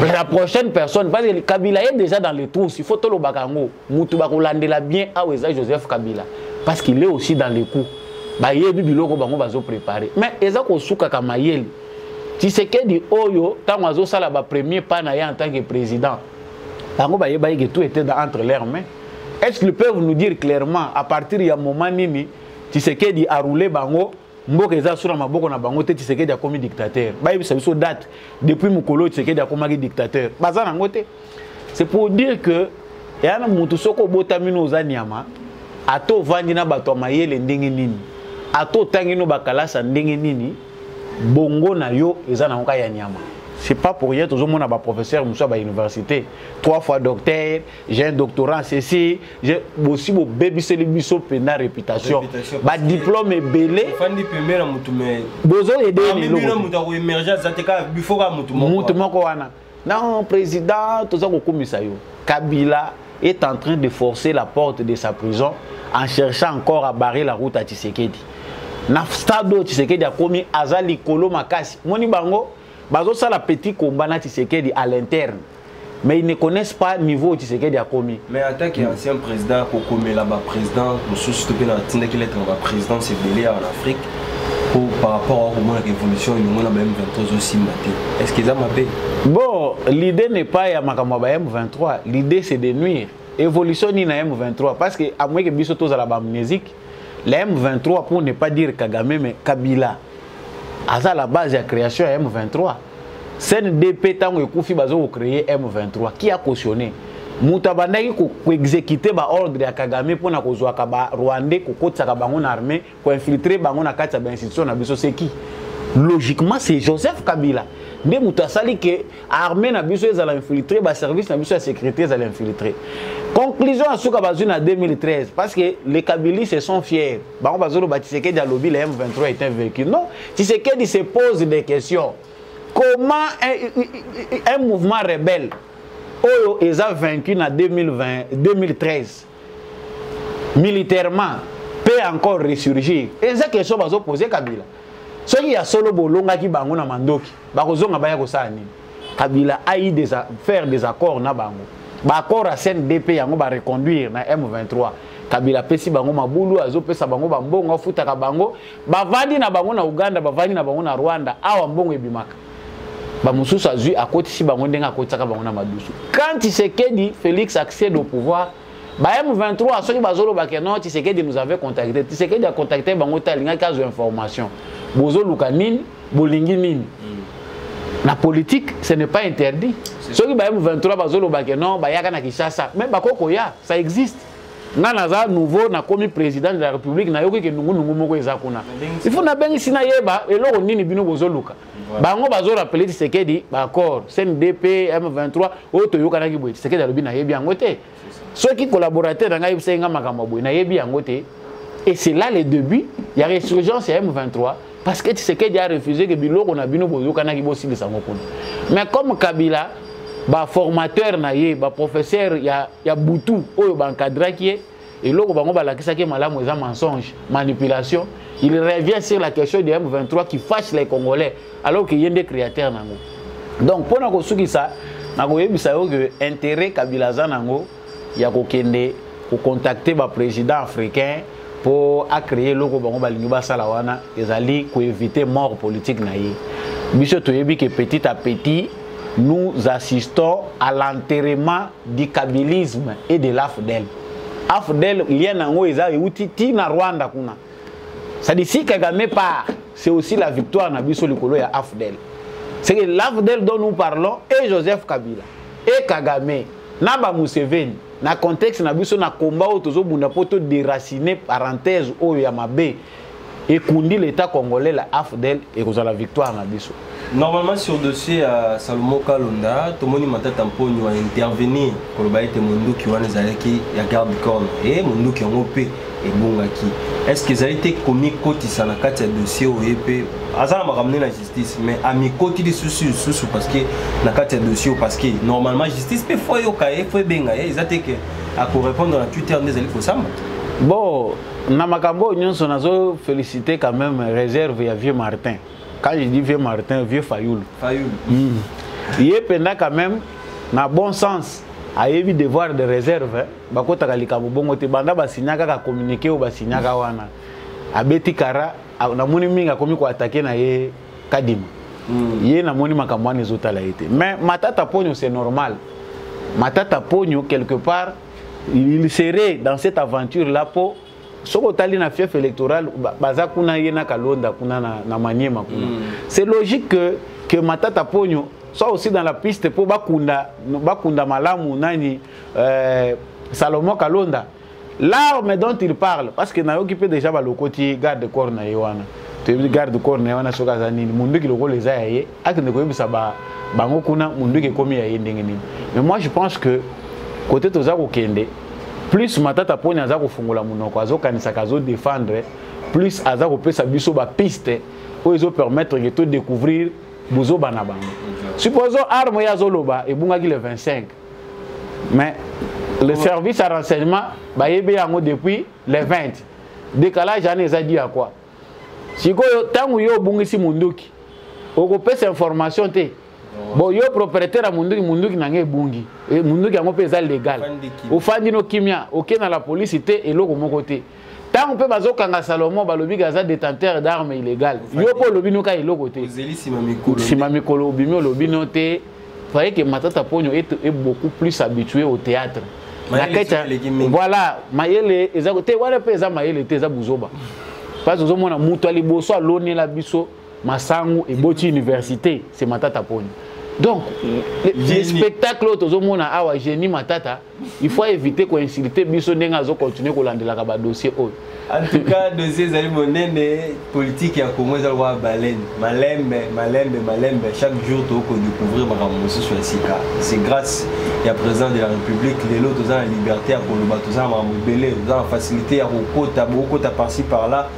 La prochaine personne, parce que Kabila est déjà dans les trous, il faut tout le bakango. Moutou bakolandela bien à Joseph Kabila. Parce qu'il est aussi dans les coups. Baye biloko bango bazo préparer. Mais eza ko suka kamayeli. Tshisekedi oyo tant azo sala ba premier pas na en tant que président. Bango baye que tout était entre leurs mains. Est-ce qu'ils peuvent nous dire clairement à partir de moment nini Tshisekedi a roulé bango mboka eza sura maboko na bango te Tshisekedi a commis dictateur. Ba yebisa biso date depuis mukolo Tshisekedi a commis dictateur. Baza nango te. C'est pour dire que yana mutu soko botami no zanyama ato vandi na bato mayele ndenge nini. Ato tangi no bakalasa ndenge nini bongo na yo eza na ngoka ya nyama. C'est pas pour rien, toujours mon professeur Moussa à l'université, 3 fois docteur, j'ai un doctorat en ceci, j'ai aussi mon baby célébiso pena réputation. Ba diplôme est belé. Fandi pemera mutume. Bozo aider les logo. Mutu émergence zateka before mutu moko wana. Non, président, tout ça ko yo. Kabila est en train de forcer la porte de sa prison en cherchant encore à barrer la route à Tshisekedi. Na stade Tshisekedi a commis azali kolo makasi. Moni bango bazo ça la petit combat na Tshisekedi à l'interne. Mais ils ne connaissent pas le niveau où Tshisekedi a commis. Mais en tant qu'ancien président, comme là-bas président, nous sommes qu'il est président, c'est belé en Afrique. Par rapport à l'évolution, il y a même 23 aussi. Est-ce qu'ils ont mappé? Bon, l'idée n'est pas à M23. L'idée c'est de nuire. Évolution ni na M23. Parce que à moins que Bissoto à la amnésique, la M23 pour ne pas dire Kagame, mais Kabila. À la base de la création M23. CNDP tant que Koufi Bazo créé M23. Qui a cautionné? Moutabandaki ko exécuter ba ordre ya Kagame pour na kozwa ka ba Rwandais ko kotsa ka bango na armée ko infiltrer bango na kati ba institution na biso c'est qui? Logiquement c'est Joseph Kabila. Nde mutasali que armée na biso ezala infiltrer ba service na biso ya sécurité ezala infiltrer. Conclusion à Souka Bazouna en 2013 parce que les Kabilis se sont fiers. Bango Bazolo Tshisekedi a lobby le M23 est invaincu. Non, Tshisekedi se pose des questions. Comment un mouvement rebelle Oyo est vaincu en 2013 militairement peut encore ressurgir. Et c'est question que je poser Kabila. Ce qui a solo bolonga qui bango na mandoki, bakozonga baya kosani. Kabila a eu faire des accords na bango. Ba accord à CNDP yango ba reconduire na M23. Kabila pesi bango mabulu azo pesa bango bambongo futa ka bango, bavandi na bango na Uganda, bavandi na bango na Rwanda, awa mbongo ebimaka. Bamususu azui à côté si bango ndenga côté saka bango na madusu. Quand Tshisekedi Félix accède au pouvoir, ba M23 ceux qui bazolo ba non Tshisekedi nous avait contacté. Tshisekedi a contacté bango talinga kazo information. Bozo lukanine, bolingi nini. La politique ce n'est pas interdit. Ceux qui ba M23 bazolo ba non ba yaka na Kinshasa, même ba kokoya, ça existe. nga naza nouveau na komi président de la République na yoki ke nungu moko ezakuna il faut na bengi sina yeba eloko nini bino bozoluka bango bazo rappeler Tshisekedi ba accord CNDP M23 oto yoka ki boye Tshisekedi alobi na yebi yango te ceux qui collaborateurs na ngai bisenga makambo boye na yebi yango te et c'est là le début il y a résurgence à M23 parce que Tshisekedi a refusé que biloko na bino boyoka na ki bosili sango kuna mais comme Kabila ba formateur na ye ba professeur ya butu oyo ba encadraki et loko bango ba lakisa ke malamu eza mensonge manipulation il revient sur la question de M23 qui fâche les Congolais alors que yende créateur nango donc pona ko sukisa na ko yebisa yo que intérêt Kabila za nango ya ko kende ko contacter ba président africain pour créer loko bango ba lingi ba sala wana ezali ko éviter mort politique na ye biso to yebi que petit à petit nous assistons à l'enterrement du kabylisme et de l'AFDEL. AFDEL, lien nango eza euti na Rwanda kuna. Ça dit si Kagame part, c'est aussi la victoire na biso likolo ya AFDEL. C'est que l'AFDEL dont nous parlons et Joseph Kabila et Kagame na ba Museveni na contexte na biso na combat otozo bunda poto déraciner parenthèse oyo ya mabe et kundi l'état congolais la AFDEL et cause la victoire na biso. Normalement sur le dossier à Salomon Kalonda, Tomoni Matata Mponyo a intervenir pour le bail de Munduki Wanezaleki, ya garde corps et Munduki en OP et Bungaki. Est-ce que ça a été commis côté ça na carte dossier au EP? Azana m'a ramené la justice, mais à mi côté des soucis parce que na carte dossier parce que normalement justice peut faire au cahier, faut benga, ils a été que à répondre à Twitter des alliés pour ça. Bon, na makambo nyonso nazo féliciter quand même réserve ya Vieux Martin. Quand je dis Vieux Martin, Vieux Fayoul. Fayoul. Il est pendant quand même, dans bon sens, à éviter devoir de réserve. Bakota kalikamu bongo te banda basinyaka ka communiquer ou basinyaka wana. Abeti kara, na moni minga komi ko attaquer na ye kadima. Yé na moni makambo wana ezotala été. Mais Matata Ponyo c'est normal. Matata Ponyo quelque part, il serait dans cette aventure là pour soko tali na fief électoral baza kuna yena Kalonda kuna na Maniema kuna c'est logique que Matata Ponyo soit aussi dans la piste pour bakunda malamu nani Salomon Kalonda l'arme dont il parle parce que na occupé déjà ba lokoti garde corps na yewana tu garde corps na yewana soka zanini mundu ki lokole za yaye akende ko yebisa bango kuna mundu ki komi yaye ndenge nini mais moi je pense que côté toza ko kende plus Matata Ponyo aza kufungula munoko azo kanisa kazo défendre plus aza ko pesa biso ba piste pour ils permettre de tout découvrir bozo bana bango supposons arme ya zoloba et bungaki le 25 mais le service à renseignement ba yebe yango depuis le 20 décalage ane za dit à quoi sikoyo tangu yo bungisi munduki oko pesa information te bon yo propriétaire munduki nange bungi et munduki yango pesa légal ofandi no kimia oké na la police te eloko moko te tant on peut bazokanga Salomon balobi gaza détenteur d'armes illégales yo po lobi no ka eloko te simamikolo bimio lobi no te voyez que Matata Ponyo est beaucoup plus habitué au théâtre voilà mayele ezako te wala pesa mayele te za buzoba parce que ozomona mutu ali boso aloni la biso masangu et boti université c'est Matata Ponyo. Donc les spectacles autozomona awa génie Matata il faut éviter ko insulter biso ndenga zo continuer ko landela ka ba dossier oyo. En tout cas dossier zali monene politique ya Congo za roi baleine malembe chaque jour to ko découvrir makambo sur sika c'est grâce ya président de la République lelo toza la liberté ya koloba toza makambo belé toza la facilité ya kokota par-ci par-là.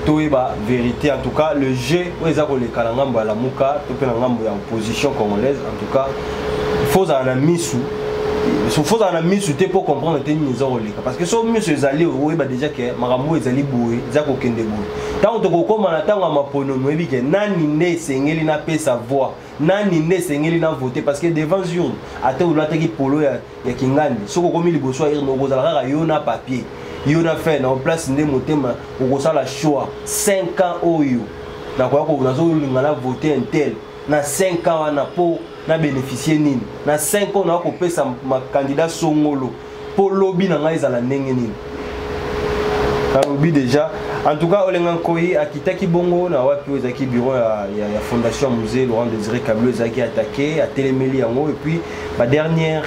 Toeba vérité en tout cas le jeu où ils ont les kalangambo à la muka topé ngambo ya opposition congolaise en tout cas faut en amisu pour comprendre que nous avons parce que si nous allons déjà que marambo ezali boue zako kende boue tant to kokoma na tango mapono noyebi ke nani ne sengeli na pesa voix nani ne sengeli na voter parce que devant urne ate ulata ki polo ya kingandi soko komi liboso ir no kozala kaka yo na papier yo na fait na place nde motema okosala choix 5 ans oyo na kwa ko nazo lingala voter un tel na 5 ans wana po na bénéficier nini na 5 ans na ko pesa ma candidat songolo po lobby na ngai za la ndenge nini na lobby déjà En tout cas, Olenga Nkoyi a quitté Bongo, na wapi ozaki bureau ya Fondation Musée Laurent Désiré Kabila ozaki attaqué à Téléméli yango et puis ma dernière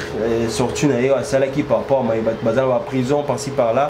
sortie na yo à Salaki par rapport à la prison par-ci par-là.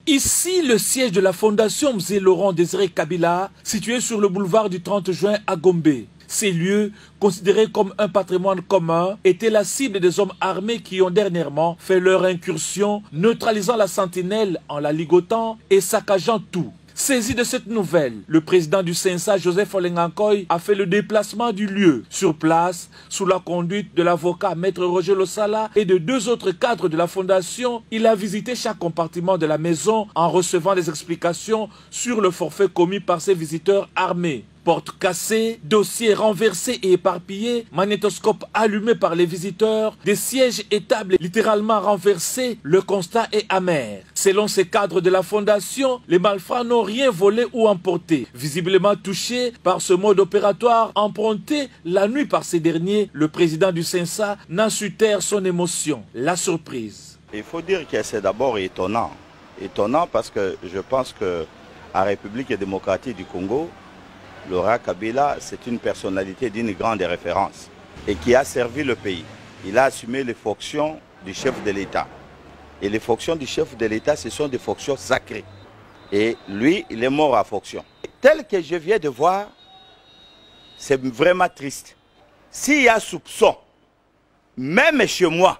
Ici, le siège de la Fondation Musée Laurent Désiré Kabila, situé sur le boulevard du 30 juin à Gombe. Ces lieux, considérés comme un patrimoine commun, étaient la cible des hommes armés qui ont dernièrement fait leur incursion, neutralisant la sentinelle en la ligotant et saccageant tout. Saisi de cette nouvelle, le président du CNSA, Joseph Olenga Nkoyi, a fait le déplacement du lieu. Sur place, sous la conduite de l'avocat Maître Roger Losala et de 2 autres cadres de la fondation, il a visité chaque compartiment de la maison en recevant des explications sur le forfait commis par ces visiteurs armés. Portes cassées, dossiers renversés et éparpillés, magnétoscopes allumés par les visiteurs, des sièges et tables littéralement renversés, le constat est amer. Selon ces cadres de la fondation, les malfrats n'ont rien volé ou emporté. Visiblement touchés par ce mode opératoire emprunté la nuit par ces derniers, le président du CNSA n'a su taire son émotion, la surprise. Il faut dire que c'est d'abord étonnant. Étonnant parce que je pense que la République démocratique du Congo, Laurent Kabila, c'est une personnalité d'une grande référence et qui a servi le pays. Il a assumé les fonctions du chef de l'État. Et les fonctions du chef de l'État, ce sont des fonctions sacrées. Et lui, il est mort à fonction. Tel que je viens de voir, c'est vraiment triste. S'il y a soupçon, même chez moi,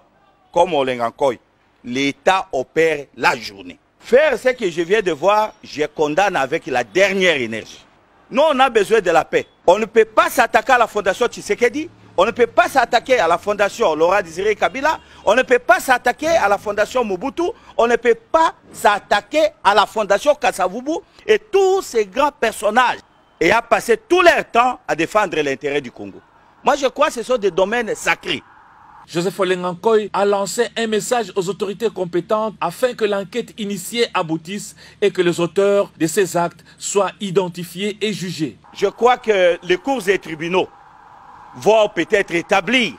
comme Olenga Nkoyi, l'État opère la journée. Faire ce que je viens de voir, je condamne avec la dernière énergie. Nous, on a besoin de la paix. On ne peut pas s'attaquer à la fondation Tshisekedi. On ne peut pas s'attaquer à la fondation Laurent Désiré Kabila. On ne peut pas s'attaquer à la fondation Mobutu. On ne peut pas s'attaquer à la fondation Kasavubu. Et tous ces grands personnages et à passer tout leur temps à défendre l'intérêt du Congo. Moi, je crois que ce sont des domaines sacrés. Joseph Olenga Nkoyi a lancé un message aux autorités compétentes afin que l'enquête initiée aboutisse et que les auteurs de ces actes soient identifiés et jugés. Je crois que les cours et tribunaux vont peut-être établir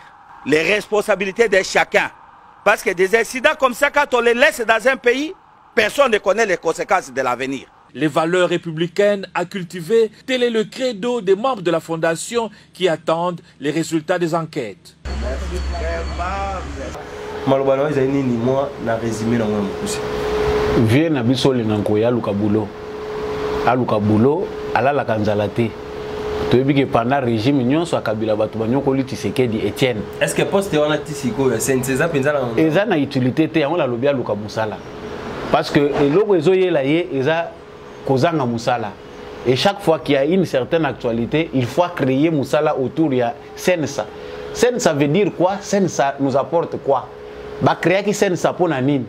les responsabilités de chacun. Parce que des incidents comme ça, quand on les laisse dans un pays, personne ne connaît les conséquences de l'avenir. Les valeurs républicaines à cultiver, tel est le credo des membres de la fondation qui attendent les résultats des enquêtes. Malobano ezali ni moi na résumé na ngam kusi. Vie na biso Olenga Nkoyi aluka bulo alala kanzalate. Toyebi ke pendant régime nyonso akabila batu banyokoli Tshisekedi Etienne. Est-ce que poste wana tisiko ya Senseza penza na eza na utilité te yango la lobi aluka musala. Parce que eloko ezoyela ye eza kozanga musala. Et chaque fois qu'il y a une certaine actualité, il faut créer musala autour ya Sensa. Sensa veut dire quoi? Sensa nous apporte quoi? Ba créer ki Sensa pona nini?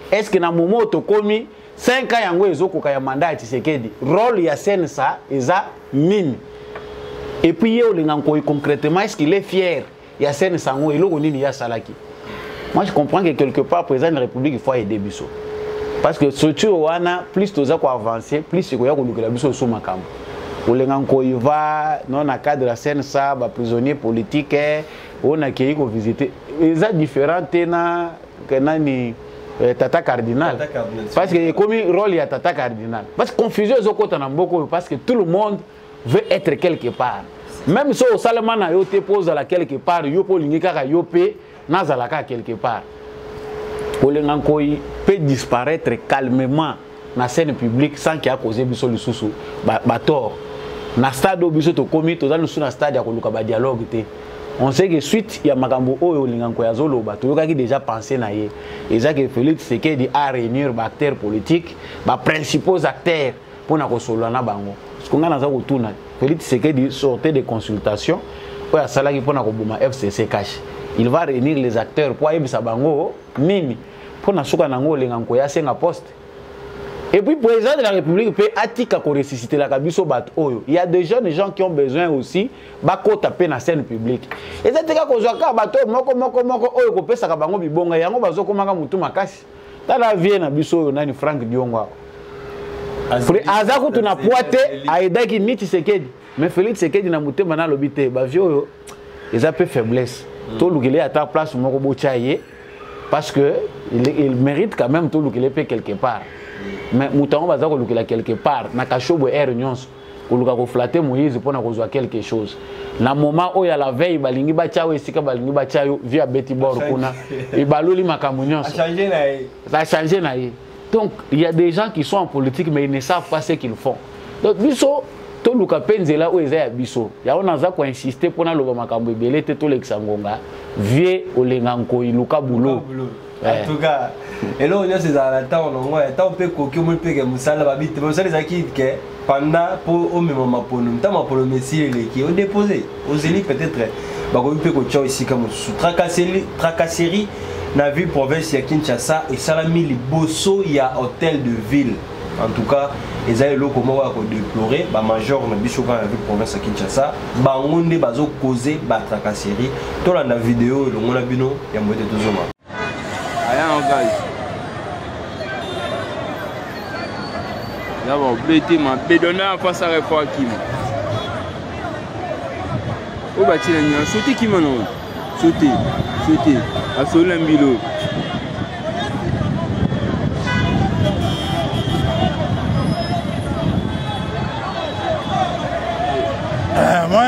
Est-ce que na moment otokomi 5 ans yango ezokoka ya mandat Tshisekedi, rôle ya Sensa eza nini? Et puis Olenga Nkoyi concrètement, est-ce qu'il est fier? Il y a Sensa ngo eloko nini ya salaki? Moi je comprends que quelque part président de la République il faut aider biso. Parce que surtout wana plus toza ko avancer, plus ko ya ko lukela biso so makambo. Olenga Nkoyi va non na cadre la Sensa ba prisonnier politique on a qui ko visiter. Eza différent na nani Tata Cardinal. Parce que comme rôle ya Tata Cardinal. Parce que confusion ezokota na mboko parce que tout le monde veut être quelque part. Même si au Salamana yo te pose à la quelque part, yo po lingi kaka yo pe nazalaka quelque part. Olenga Nkoyi peut disparaître calmement na scène publique sans qu'il y a causé biso lisusu ba tort. Na stade biso to komi to dans na stade ya koluka ba dialogue te. On sait que suite ya makambo oyo Olenga Nkoyi azoloba to yoka ki déjà pensé na ye. Eza que Félix Tshisekedi a réunir ba acteurs politiques, ba principaux acteurs pour na kosolola na bango. Ce qu'on a dans kotuna Félix Tshisekedi sortait des consultations pour ya salaki pour na koboma FCC cash. Il va réunir les acteurs pour yebisa bango nini pour na suka nango Olenga Nkoyi asenga poste. Et puis, le président de la République peut attiquer pour ressusciter la Kabiso Bat Oyo. Il y a des jeunes gens qui ont besoin aussi de taper dans la scène publique. Et c'est ce qu'on a bateau, moko oyo ko pesa ka bango bibonga yango bazo komaka mutu makasi. Tala vie na biso nani Frank Diongo. Azaku tuna poate aidaki niti Tshisekedi. Mais Félix Tshisekedi na mutema na lobité ba vie oyo ils appellent faiblesse. To lukele ata place moko bochaye parce que il mérite quand même tout le qu'il est quelque part. Mais Moutango va dire qu'il est quelque part. Na kachobo air nyons. Koluka ko flatter Moïse pour na kozwa quelque chose. Na moment où il y a la veille balingi ba chawo esika balingi ba chayo via Betty Bor kuna et baloli makambo nyons. Ça a changé na ye. Donc il y a des gens qui sont en politique mais ils ne savent pas ce qu'ils font. Donc biso to luka penzela o eza ya biso. Ya ona za ko insister pour na loba makambo ebele te to leksangonga vie olenga nko iluka bulo. En tout cas, et là on a ces attentes, on a tant peu qu'au cumul peu que Moussala va vite, mais ça les acquis que pendant pour au même moment pour nous, tant pour le messie les qui ont déposé, aux élites peut-être, bah on peut que tu ici comme sous tracasserie, na ville province ya Kinshasa et Salami les Bosso il y a hôtel de ville. En tout cas, ils avaient le comment on va déplorer, bah major on a bichot quand la ville province à Kinshasa, bah on est baso causé, bah tracasserie. Tout la vidéo, le on a bino, il y a moins de 2 ans. D'abord, bleuté ma bédonné en face à réfois qui m'a. Au bâti la nuit, sauter qui m'a non. Sauter, à soler un bilo. Moi,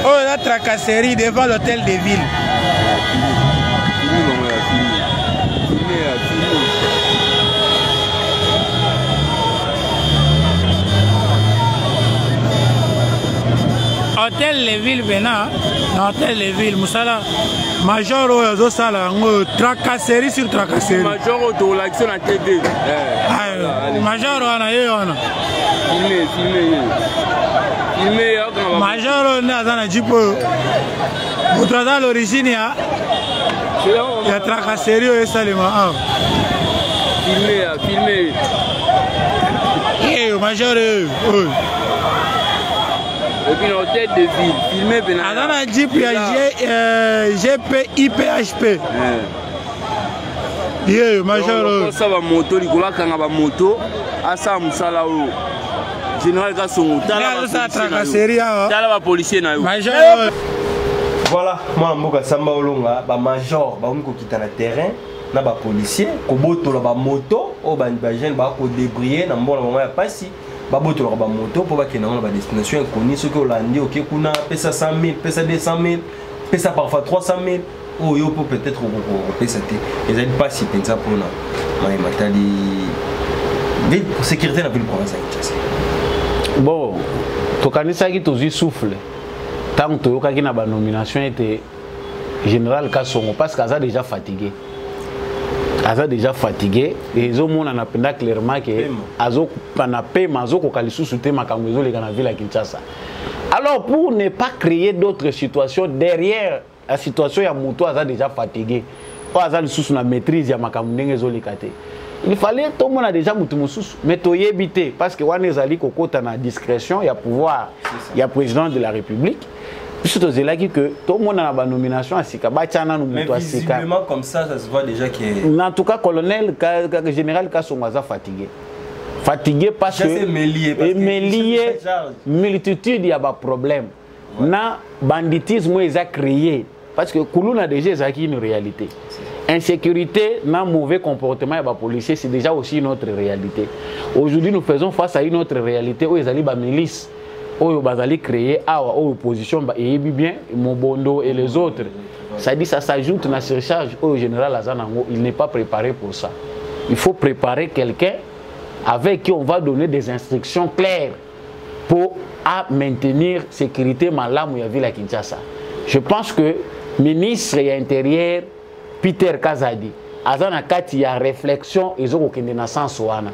oh la tracasserie devant l'hôtel de ville. Hôtel les villes venant, hôtel les villes, Moussala, major au sala, tracasserie sur tracasserie. Major au l'action à TV. Major on a eu on. Filmé. Major on a dans la jipo. Vous trouvez l'origine ya? Il y a tracasserie au salima. Filmé. Major. Et puis l'hôtel de ville, filmé bien. Dans la Jeep, il y a GP, IPHP. Major. Ça va moto, il y a moto. À ça, Moussala. Général Gassongo. Policier. Voilà, moi, Mboka Samba Olonga, major, qui est dans le terrain, na ba policier, koboto la ba moto, o ba jeune ba ko débrouiller na mbona mama ya pasi. Baboto la moto pour que nous ayons destination inconnue, ce que l'on dit, ok, qu'on a pesa 100 000, pesa 200 000, pesa parfois 300 000, ou yo peut peut-être pesa te. Ils n'ont pas si ça pour nous. Mais ville sécurité dans la ville province. Bon, to kanisa qui tous souffle. Tant que tu as une nomination était général Kassongo parce qu'il a déjà fatigué. Aza déjà fatigué et les hommes on a appris clairement que azo panapé mazo kokalisu souté makamwezo les gana ville à Kinshasa. Alors pour ne pas créer d'autres situations derrière la situation ya muto aza déjà fatigué. Ou aza lisusu na maîtrise ya makamwenzo likate. Il fallait tout le monde a déjà mutu mususu mais to yebité parce que wana ezali kokota na discrétion ya pouvoir ya président de la République. Surtout que tout le monde a la nomination à Sika. Mais visiblement comme ça se voit déjà que... En tout cas, colonel, général Kassongo est fatigué. Fatigué parce que... Mêlié, multitude, il y a des problèmes. Na banditisme, ils ont créé. Parce que Kouloun a déjà une réalité. Insécurité, na mauvais comportement, il y a des policiers, c'est déjà aussi une autre réalité. Aujourd'hui, nous faisons face à une autre réalité où ils ont des milices. Oyo bazali créé à opposition et bien Mobondo et les autres. Ça dit ça s'ajoute à la surcharge au général Azanango, il n'est pas préparé pour ça. Il faut préparer quelqu'un avec qui on va donner des instructions claires pour maintenir la sécurité malam ya ville à Kinshasa. Je pense que le ministre de l'Intérieur Peter Kazadi Azanakati y a réflexion ils ont aucun sens wana.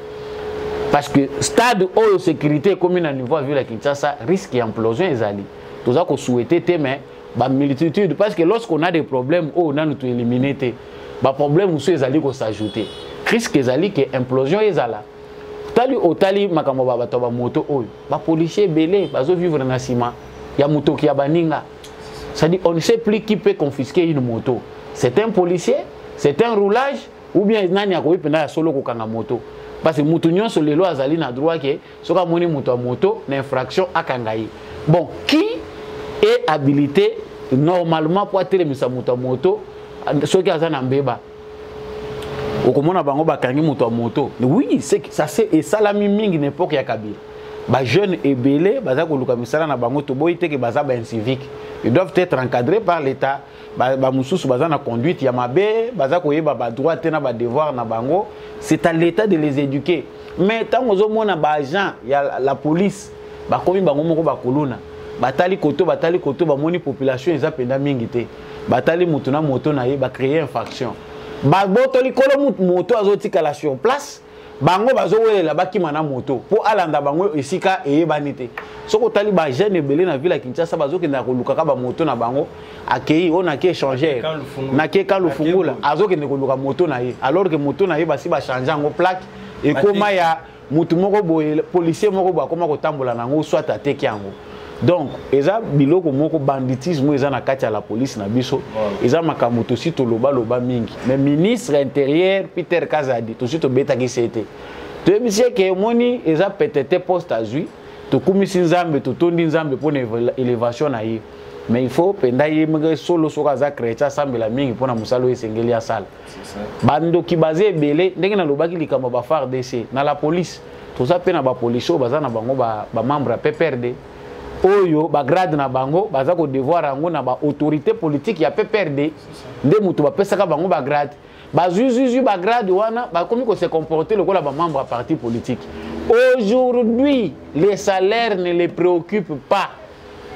Parce que stade de sécurité commune à niveau à ville à Kinshasa risque d'implosion ezali. Tout ça qu'on souhaitait mais ba multitude parce que lorsqu'on a des problèmes on a nous éliminer té ba problème aussi ezali ko s'ajouter. Risque ezali que implosion ezala. Tali makambo ba bato ba moto oyo ba policier belé bazo vivre na ciment ya moto ki ya baninga. Ça dit on ne sait plus qui peut confisquer une moto. C'est un policier, c'est un roulage ou bien nani akoyi pena solo ko kanga moto. Parce que Moutounion sur les lois azali na droit que ce qu'on moni moto l'infraction à kangaï. Bon, qui est habilité normalement pour attirer misa moto ce qui a zana mbeba okomona bango bakangi moto ya moto. Oui, c'est ça c'est et ça la mingi n'époque ya Kabila. Ba jeunes ebelé baza koluka misala na bango to boy te ke baza ba incivique. Ils doivent être encadrés par l'état. Ba mususu baza na conduite ya mabe, baza koyeba ba droit te na ba devoir na bango. C'est à l'état de les éduquer. Mais tant ozomona ba agent ya la police ba komi bango moko ba koluna. Batali koto ba moni population eza penda mingi te. Batali mutu na moto na ye ba créer infraction. Ba botoli kolo moto azotika la sur place. Bango bazowelela bakima na moto po alanda bango esika eyebani te. Soko tali ba jeune ebele na ville ya Kinshasa bazokenda kolukaka ba moto na bango akei on a ke changer na ke kalufungula azokende koluka moto na ye alors que moto na ye basi ba changer ngo plaque et koma ya mutu moko boye policier moko ba koma kotambola nango soit ateki yango. Donc eza biloko moko banditisme eza na kati ya la police na biso eza makambo tosi toloba loba mingi mais ministre intérieur Peter Kazadi tosi to betaki sete to ebisie ke moni eza petete poste azui to kumisi nzambe to tondi nzambe pona élévation na ye mais il faut penda ye mege solo soka za chrétien sambela mingi pona musalo esengeli ya sala bando ki basé belé ndenge na lobaki likamba ba FARDC na la police to za pena ba police baza na bango ba membre PPRD oyo ba grade na bango baza ko devoir yango na ba autorité politique ya PPRD nde mutu ba pesaka bango ba grade ba zuzu ba grade wana ba komi ko se comporter le kola ba membre à parti politique. Aujourd'hui les salaires ne les préoccupent pas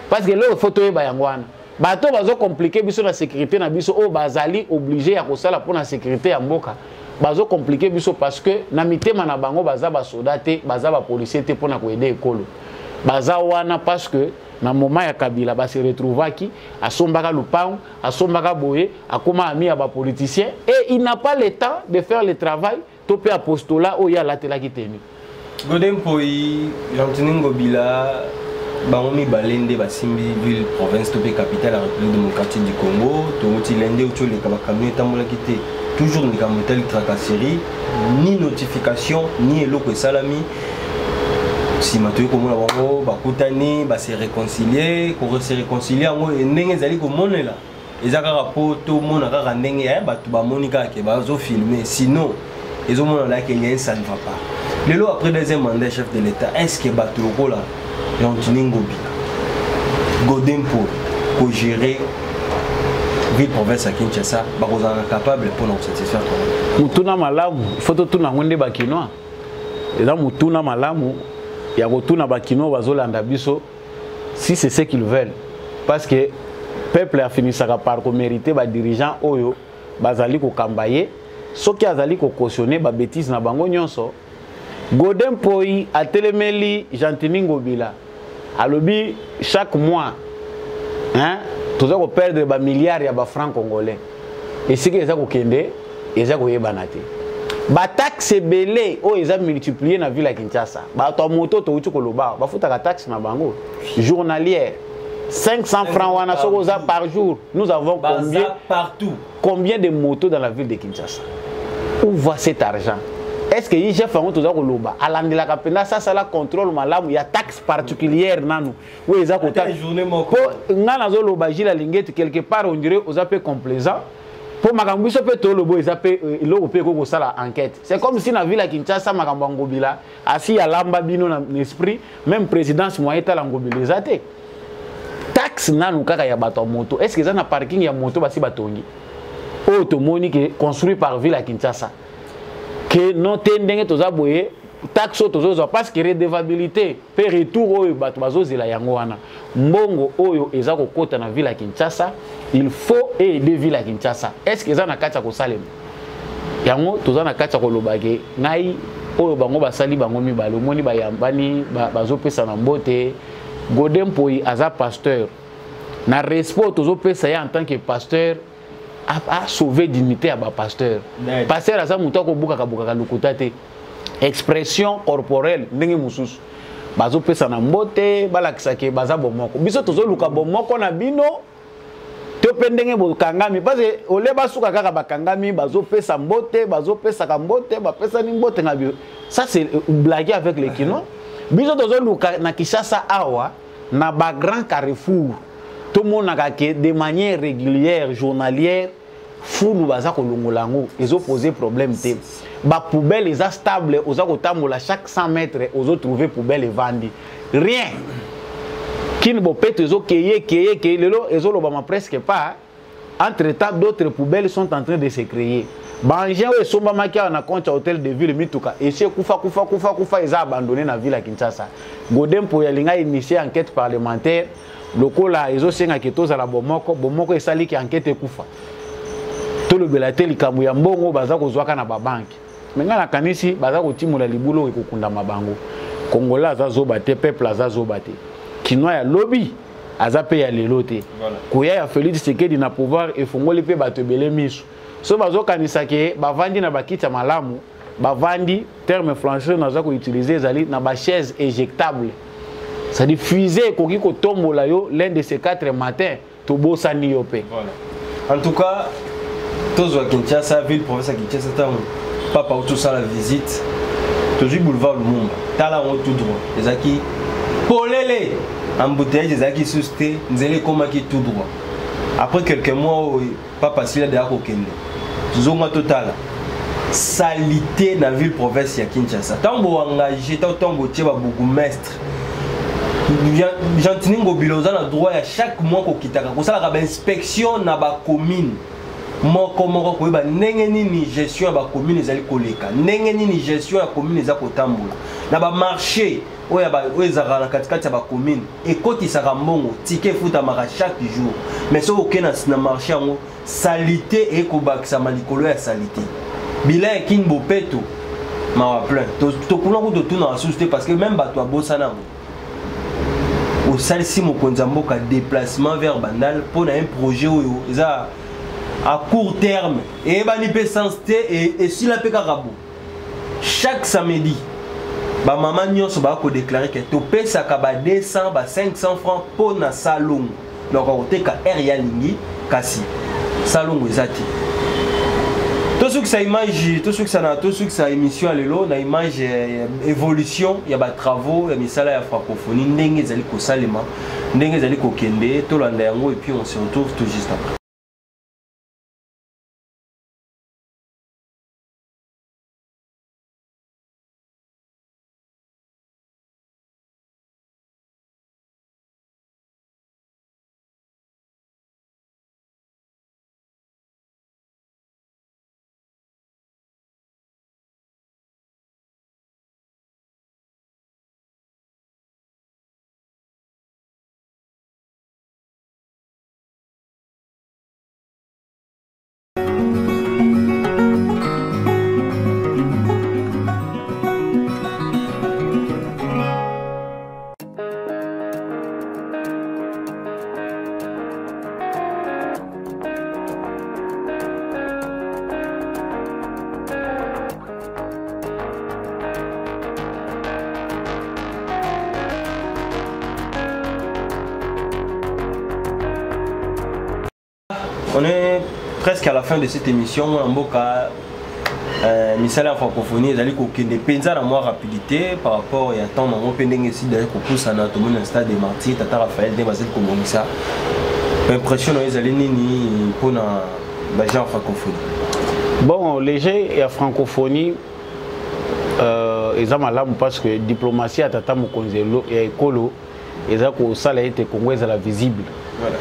parce que le photo e ba yango wana bato bazo compliquer biso na sécurité na biso o bazali obligé ya ko sala pour na sécurité ya mboka bazo compliquer biso parce que na mitema na bango baza ba soldat te baza ba policier te pour na ko aider ekolo. Bazawana parce que na moment ya Kabila ba se retrouvaki asombaka lupango asombaka boye akoma ami ya ba politicien et il n'a pas le temps de faire le travail to pe apostolat o ya latela kiteni Godem poi Jean-Tini Ngobila bangomi balende basimbi ville province to pe capitale la République démocratique du Congo to uti lende uti le kabakami tambola kité toujours ni kamotel tracasserie ni notification ni eloko salami. Si matoyi komona bango bakutani ba se réconcilier ko se réconcilier ngo ndenge zali ko monela ezaka rapporto mona kaka ndenge ya batu ba monika ke bazo filmer sinon ezo mona là que rien ça ne va pas. Lelo après deuxième mandat chef de l'état est-ce que batu lokola Jean-Tini Ngobila Godempo ko gérer ville province à Kinshasa ba kozana capable pour nous satisfaire tout. Mutuna malamu photo tuna ngonde bakinoa eza mutuna malamu ya rotuna bakino bazolanda biso si c'est ce qu'ils veulent parce que peuple a fini ça par mériter ba dirigeant oyo bazali ko kambaye soki azali ko cautionner ba bêtise na bango nyonso. Godem poi atelemeli Jean-Tini Ngobila alobi chaque mois hein toza ko perdre ba milliards ya ba francs congolais et ce que eza ko kende eza ko yebanate ba taxe belé o eza multiplié na ville ya Kinshasa ba to moto to uti koloba ba futa ka taxe na bango journalière 500 francs wana sokoza par jour. Nous avons combien de motos dans la ville de Kinshasa? Où va cet argent? Est-ce que il chef to za koloba alandela ka penda ça la contrôle malamu ya taxe particulière nanu où eza ko ta journée moko ngana zo loba jila lingeti quelque part on dirait aux appels complaisants. Pour makambo biso pe to lobo ezape iloko pe ko sala enquête. C'est comme si na ville ya Kinshasa makambo Ngobila asi ya lamba bino na esprit même présidence moyeta la Ngobila ezate. Taxe nanu kaka ya bato moto. Est-ce que ça na parking ya moto basi batongi? Auto monique construit par ville ya Kinshasa. Que non tendenge to za boye taxe tozo parce que redevabilité pe retour oyo bato bazozela yango wana. Mbongo oyo eza ko kota na ville ya Kinshasa. Il faut aider ville à Kinshasa. Est-ce que ça na kati ko salem? Yango toza na kati ko lobage ngai oyo bango basali bango mibalo moni bayambani bazopesa na mbote. Godem poi aza pasteur. Na respect tozo pesa ya en tant que pasteur a sauver dignité à ba pasteur. Pasteur aza muto ko buka ka lukuta te. Expression corporelle ndenge mususu. Bazopesa na mbote balakisa ke baza bomoko. Biso tozo luka bomoko na bino. Topendenge bokangami parce que ole basuka kaka bakangami bazopesa mbote bazopesa ka mbote bapesa ni mbote na bio. Ça c'est blaguer avec les kino. Biso tozo luka na Kinshasa awa na ba grand carrefour. Tout le monde a de manière régulière journalière fulu baza kolongolango ils ont posé problème te ba poubelle ils stable aux akotambola chaque 100 mètres aux autres trouver poubelle et vandi rien qui ne peut pas ils ont keye lelo ils ont presque pas entre temps d'autres poubelles sont en train de se créer bangé et somba makia na compte hôtel de ville mituka et c'est kufa ils ont abandonné la ville à Kinshasa godem pour yalinga initier enquête parlementaire lokola ils ont senga keto za la bomoko esali ki enquête kufa tout le belatel likambo ya mbongo baza kozwaka na ba banque menga na kanisi baza kotimula libulo ekokunda mabango Congolais aza zoba te peuple aza zoba te kinois ya lobby aza pe ya lelo te koya ya Félix Tshisekedi na pouvoir efongoli pe bato ebele miso so bazo kanisa ke bavandi na bakiti ya malamu bavandi terme français naza ko utiliser ezali na ba chaise éjectable ça dit fusée koki ko tombola yo l'un de ces 4 matins to bosani yo pe en tout cas tous à Kinshasa ville professeur Kinshasa papa tout ça la visite toujours boulevard Lumumba tala on tout droit les aki polele embouteillage des aki susté nzele koma ki tout droit après quelques mois papa sila de akokende zonga total salité dans ville province ya Kinshasa tambo engagé tambo tie ba bourgmestre Jantiningo biloza na droit ya chaque mois ko kitaka ko sala ka inspection na ba commune moko ko ba ndenge nini gestion ya ba commune ezali koleka ndenge nini gestion ya commune eza kotambola na ba marché oya ba ezaka na katikati ya ba commune ekoti saka mbongo ticket futa maka chaque jour mais so okena na marché ngo salité et ko bakisa malikolo ya salité bilan kinbo peto ma plein to kuna ko to na société parce que même bato abosana au salsi mokonza mboka déplacement vers Bandal pour un projet à court terme et bani pe sensité et si la pekarabo chaque samedi ba maman nyonso ba ko déclarer que to pesa ka ba 200 ba 500 francs pour na salon donc on teka area lingi kasi salon ezati tout ce que ça image tout ce que ça émission à l'élo na image évolution il y a ba travaux ya misala ya francophonie ndenge ezali ko salema ndenge ezali ko kende to landa yango et puis on se retrouve tout juste après. On est presque à la fin de cette émission. Mboka misala en francophonie, ezali ko kende penza na moi rapidité par rapport à temps na mo pendenge ici d'ailleurs ko poussa na to mon stade des martyrs tata Raphaël de Basel ko ngisa. Impression ezali nini pour na ba gens francophonie. Bon, les gens et francophonie ezamalamu parce que diplomatie tata mokonzelo et ekolo ezako sala ete Congo ezala visible. Voilà.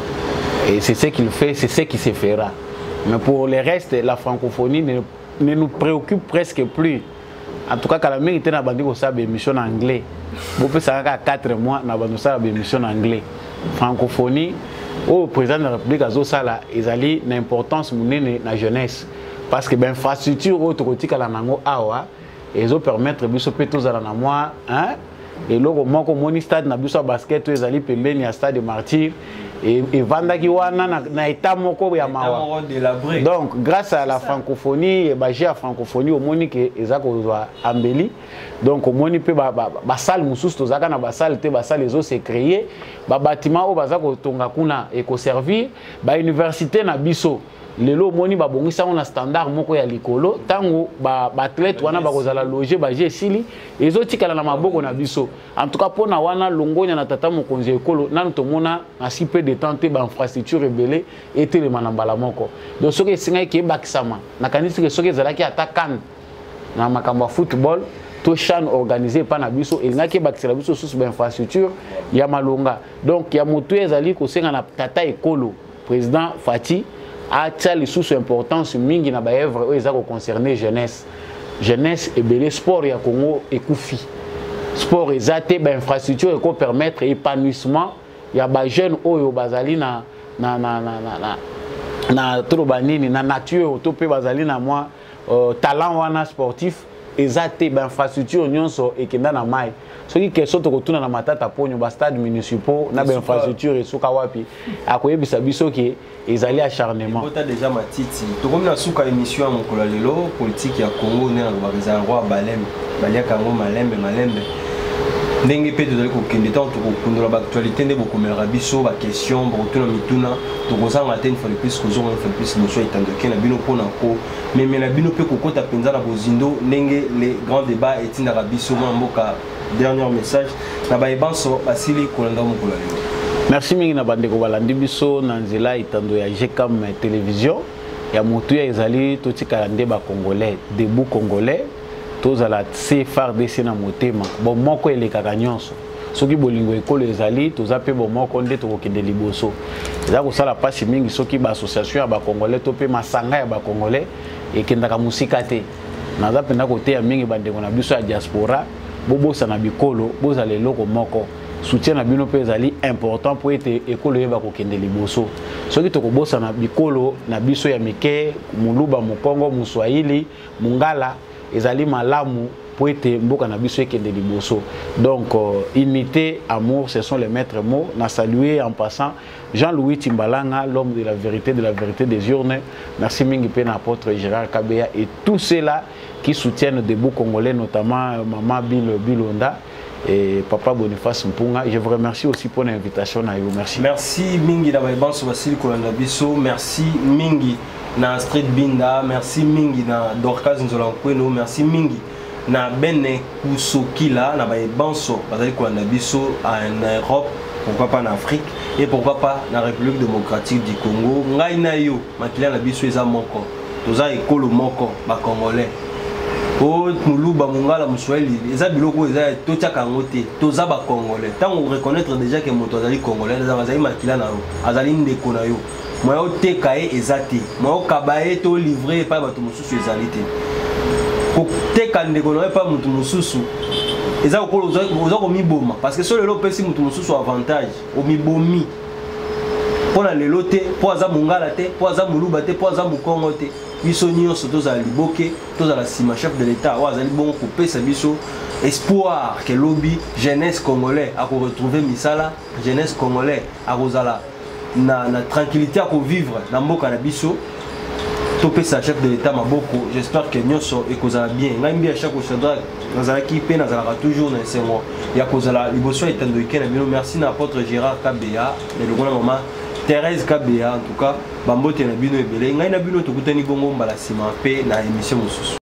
Et c'est ce qu'il fait, c'est ce qui se fera. Mais pour le reste, la francophonie ne nous préoccupe presque plus. En tout cas, quand la mère était dans une émission en anglais, vous pouvez savoir qu'à 4 mois, dans une émission en anglais. Francophonie, au président de la République, ils ont une importance dans la jeunesse. Parce que l'infrastructure autoroute à la Nango Awa, ils ont permis de se faire tous à la Namoa. Et là, mon stade na biso basket ils allaient pembeni à stade de martyr et vandaki wana na état moko ya mawa. Donc grâce à la francophonie et baje à francophonie au monique ezako ambeli donc au moni pe ba salle mususu tozaka na ba salle te ba salle les autres s'est créé ba bâtiment au bazako tonga kuna et ko servir ba université na biso lelo moni ba bongisa on standard moko ya likolo tango ba athlète wana ba kozala loger ba jesili ezotikala na maboko na biso en tout cas pona wana longonya na tata mokonzi ekolo nanu tomona na si peu de temps te ba infrastructure ebele etelema na mbala moko donc soki esingai ke bakisama na kanisi ke soki ezalaki ata kan na makambo football to chan organisé par na biso elingaki bakisela biso sous ba infrastructure ya malonga donc ya motu ezali ko senga na tata ekolo président Fati a les sous importance mingi na ba œuvre eza ko concerner jeunesse et belé sport ya Congo et Koufi sport ezate ba infrastructure ko permettre épanouissement ya ba jeune oyo bazali na trop banini na nature to pe bazali na moi talent wana sportif ezate ba infrastructure nyonso ekenda na mai soki question to kotuna na matata ponyo ba stade municipal na ba infrastructure esuka wapi akoyebisa biso ke ezali acharnement bota déjà matiti to comme na suka émission mokolo lelo politique ya Congo ne na ba roi balembe baliaka ngo malembe ndenge pe tozali kokende tant tokokundola ba actualité nde bokomela biso ba question botuna mituna tokozanga te une fois de plus kozonga une fois de plus noso etandoke na bino pona ko mais na bino pe kokota penza na bozindo ndenge les grands débats etindaka biso mboka dernier message na ba ebanso basili kolanda mokolo lelo. Merci mingi na bandeko balandi biso na nzela itando ya GCAM télévision ya motu ya ezali totika nde ba congolais debout congolais tozala CFARDC na motema bon moko elekaka nyonso soki bolingo ekolo ezali toza pe bon moko nde tokokende liboso eza kosala pasi mingi soki ba association ya ba congolais to pe masanga ya ba congolais ekendaka musika te naza penda kote ya mingi bandeko na biso ya diaspora bobosa na bikolo bozala eloko moko soutien na bino pe ezali important pour ete ekolo yeba kokende liboso soki tokobosa na bikolo na biso ya mike muluba mokongo muswahili mungala ezali malamu pour ete mboka na biso ekende liboso donc unité amour ce sont les maîtres mots na saluer en passant Jean-Louis Timbalanga l'homme de la vérité des urnes merci mingi pe na apôtre Gérard Kabeya et tous ceux-là qui soutiennent debout congolais notamment maman Bilonda et papa Boniface Mpunga. Je vous remercie aussi pour l'invitation. Merci mingi na Banso Vasili Kolanda Biso, merci mingi na Street Binda, merci mingi na Dorcas Nzolankweno, merci mingi na Bene Kusokila na Banso Vasili Kolanda Biso en Europe, pourquoi pas en Afrique et pourquoi pas dans la République démocratique du Congo. Ngai na yo makila na biso eza moko. Toza ekolo moko ba Congolais. O muluba mungala muswahili eza biloko eza totiaka ngote toza ba congolais tant on reconnaître déjà que moto azali congolais azali makila na yo azali ndeko na yo moyo teka e ezate moyo kabaye to livrer pa bato mususu ezali te ko teka ndeko na yo pa mutu mususu eza ko oza ko miboma parce que solo pesi mutu mususu avantage o mibomi pona lelo te po aza mungala te po aza muluba te po aza mukongo te biso nyonso tozala liboke tozala sima chef de l'état oyo azali bongo kopesa biso espoir ke lobi jeunesse congolais ako retrouver misala jeunesse congolais akozala na tranquillité ako vivre na mboka na biso topesa chef de l'état maboko j'espère que nyonso ekozala bien ngai mbi à chaque fois nazalaki pe nazalaka toujours na esengo ya kozala liboso etandoike na bino merci na apôtre Gérard Kabeya et le grand maman Thérèse Kabeya en tout cas bambote na bino ebele ngai na bino tokutani bongo mbala sima pe na émission mosusu.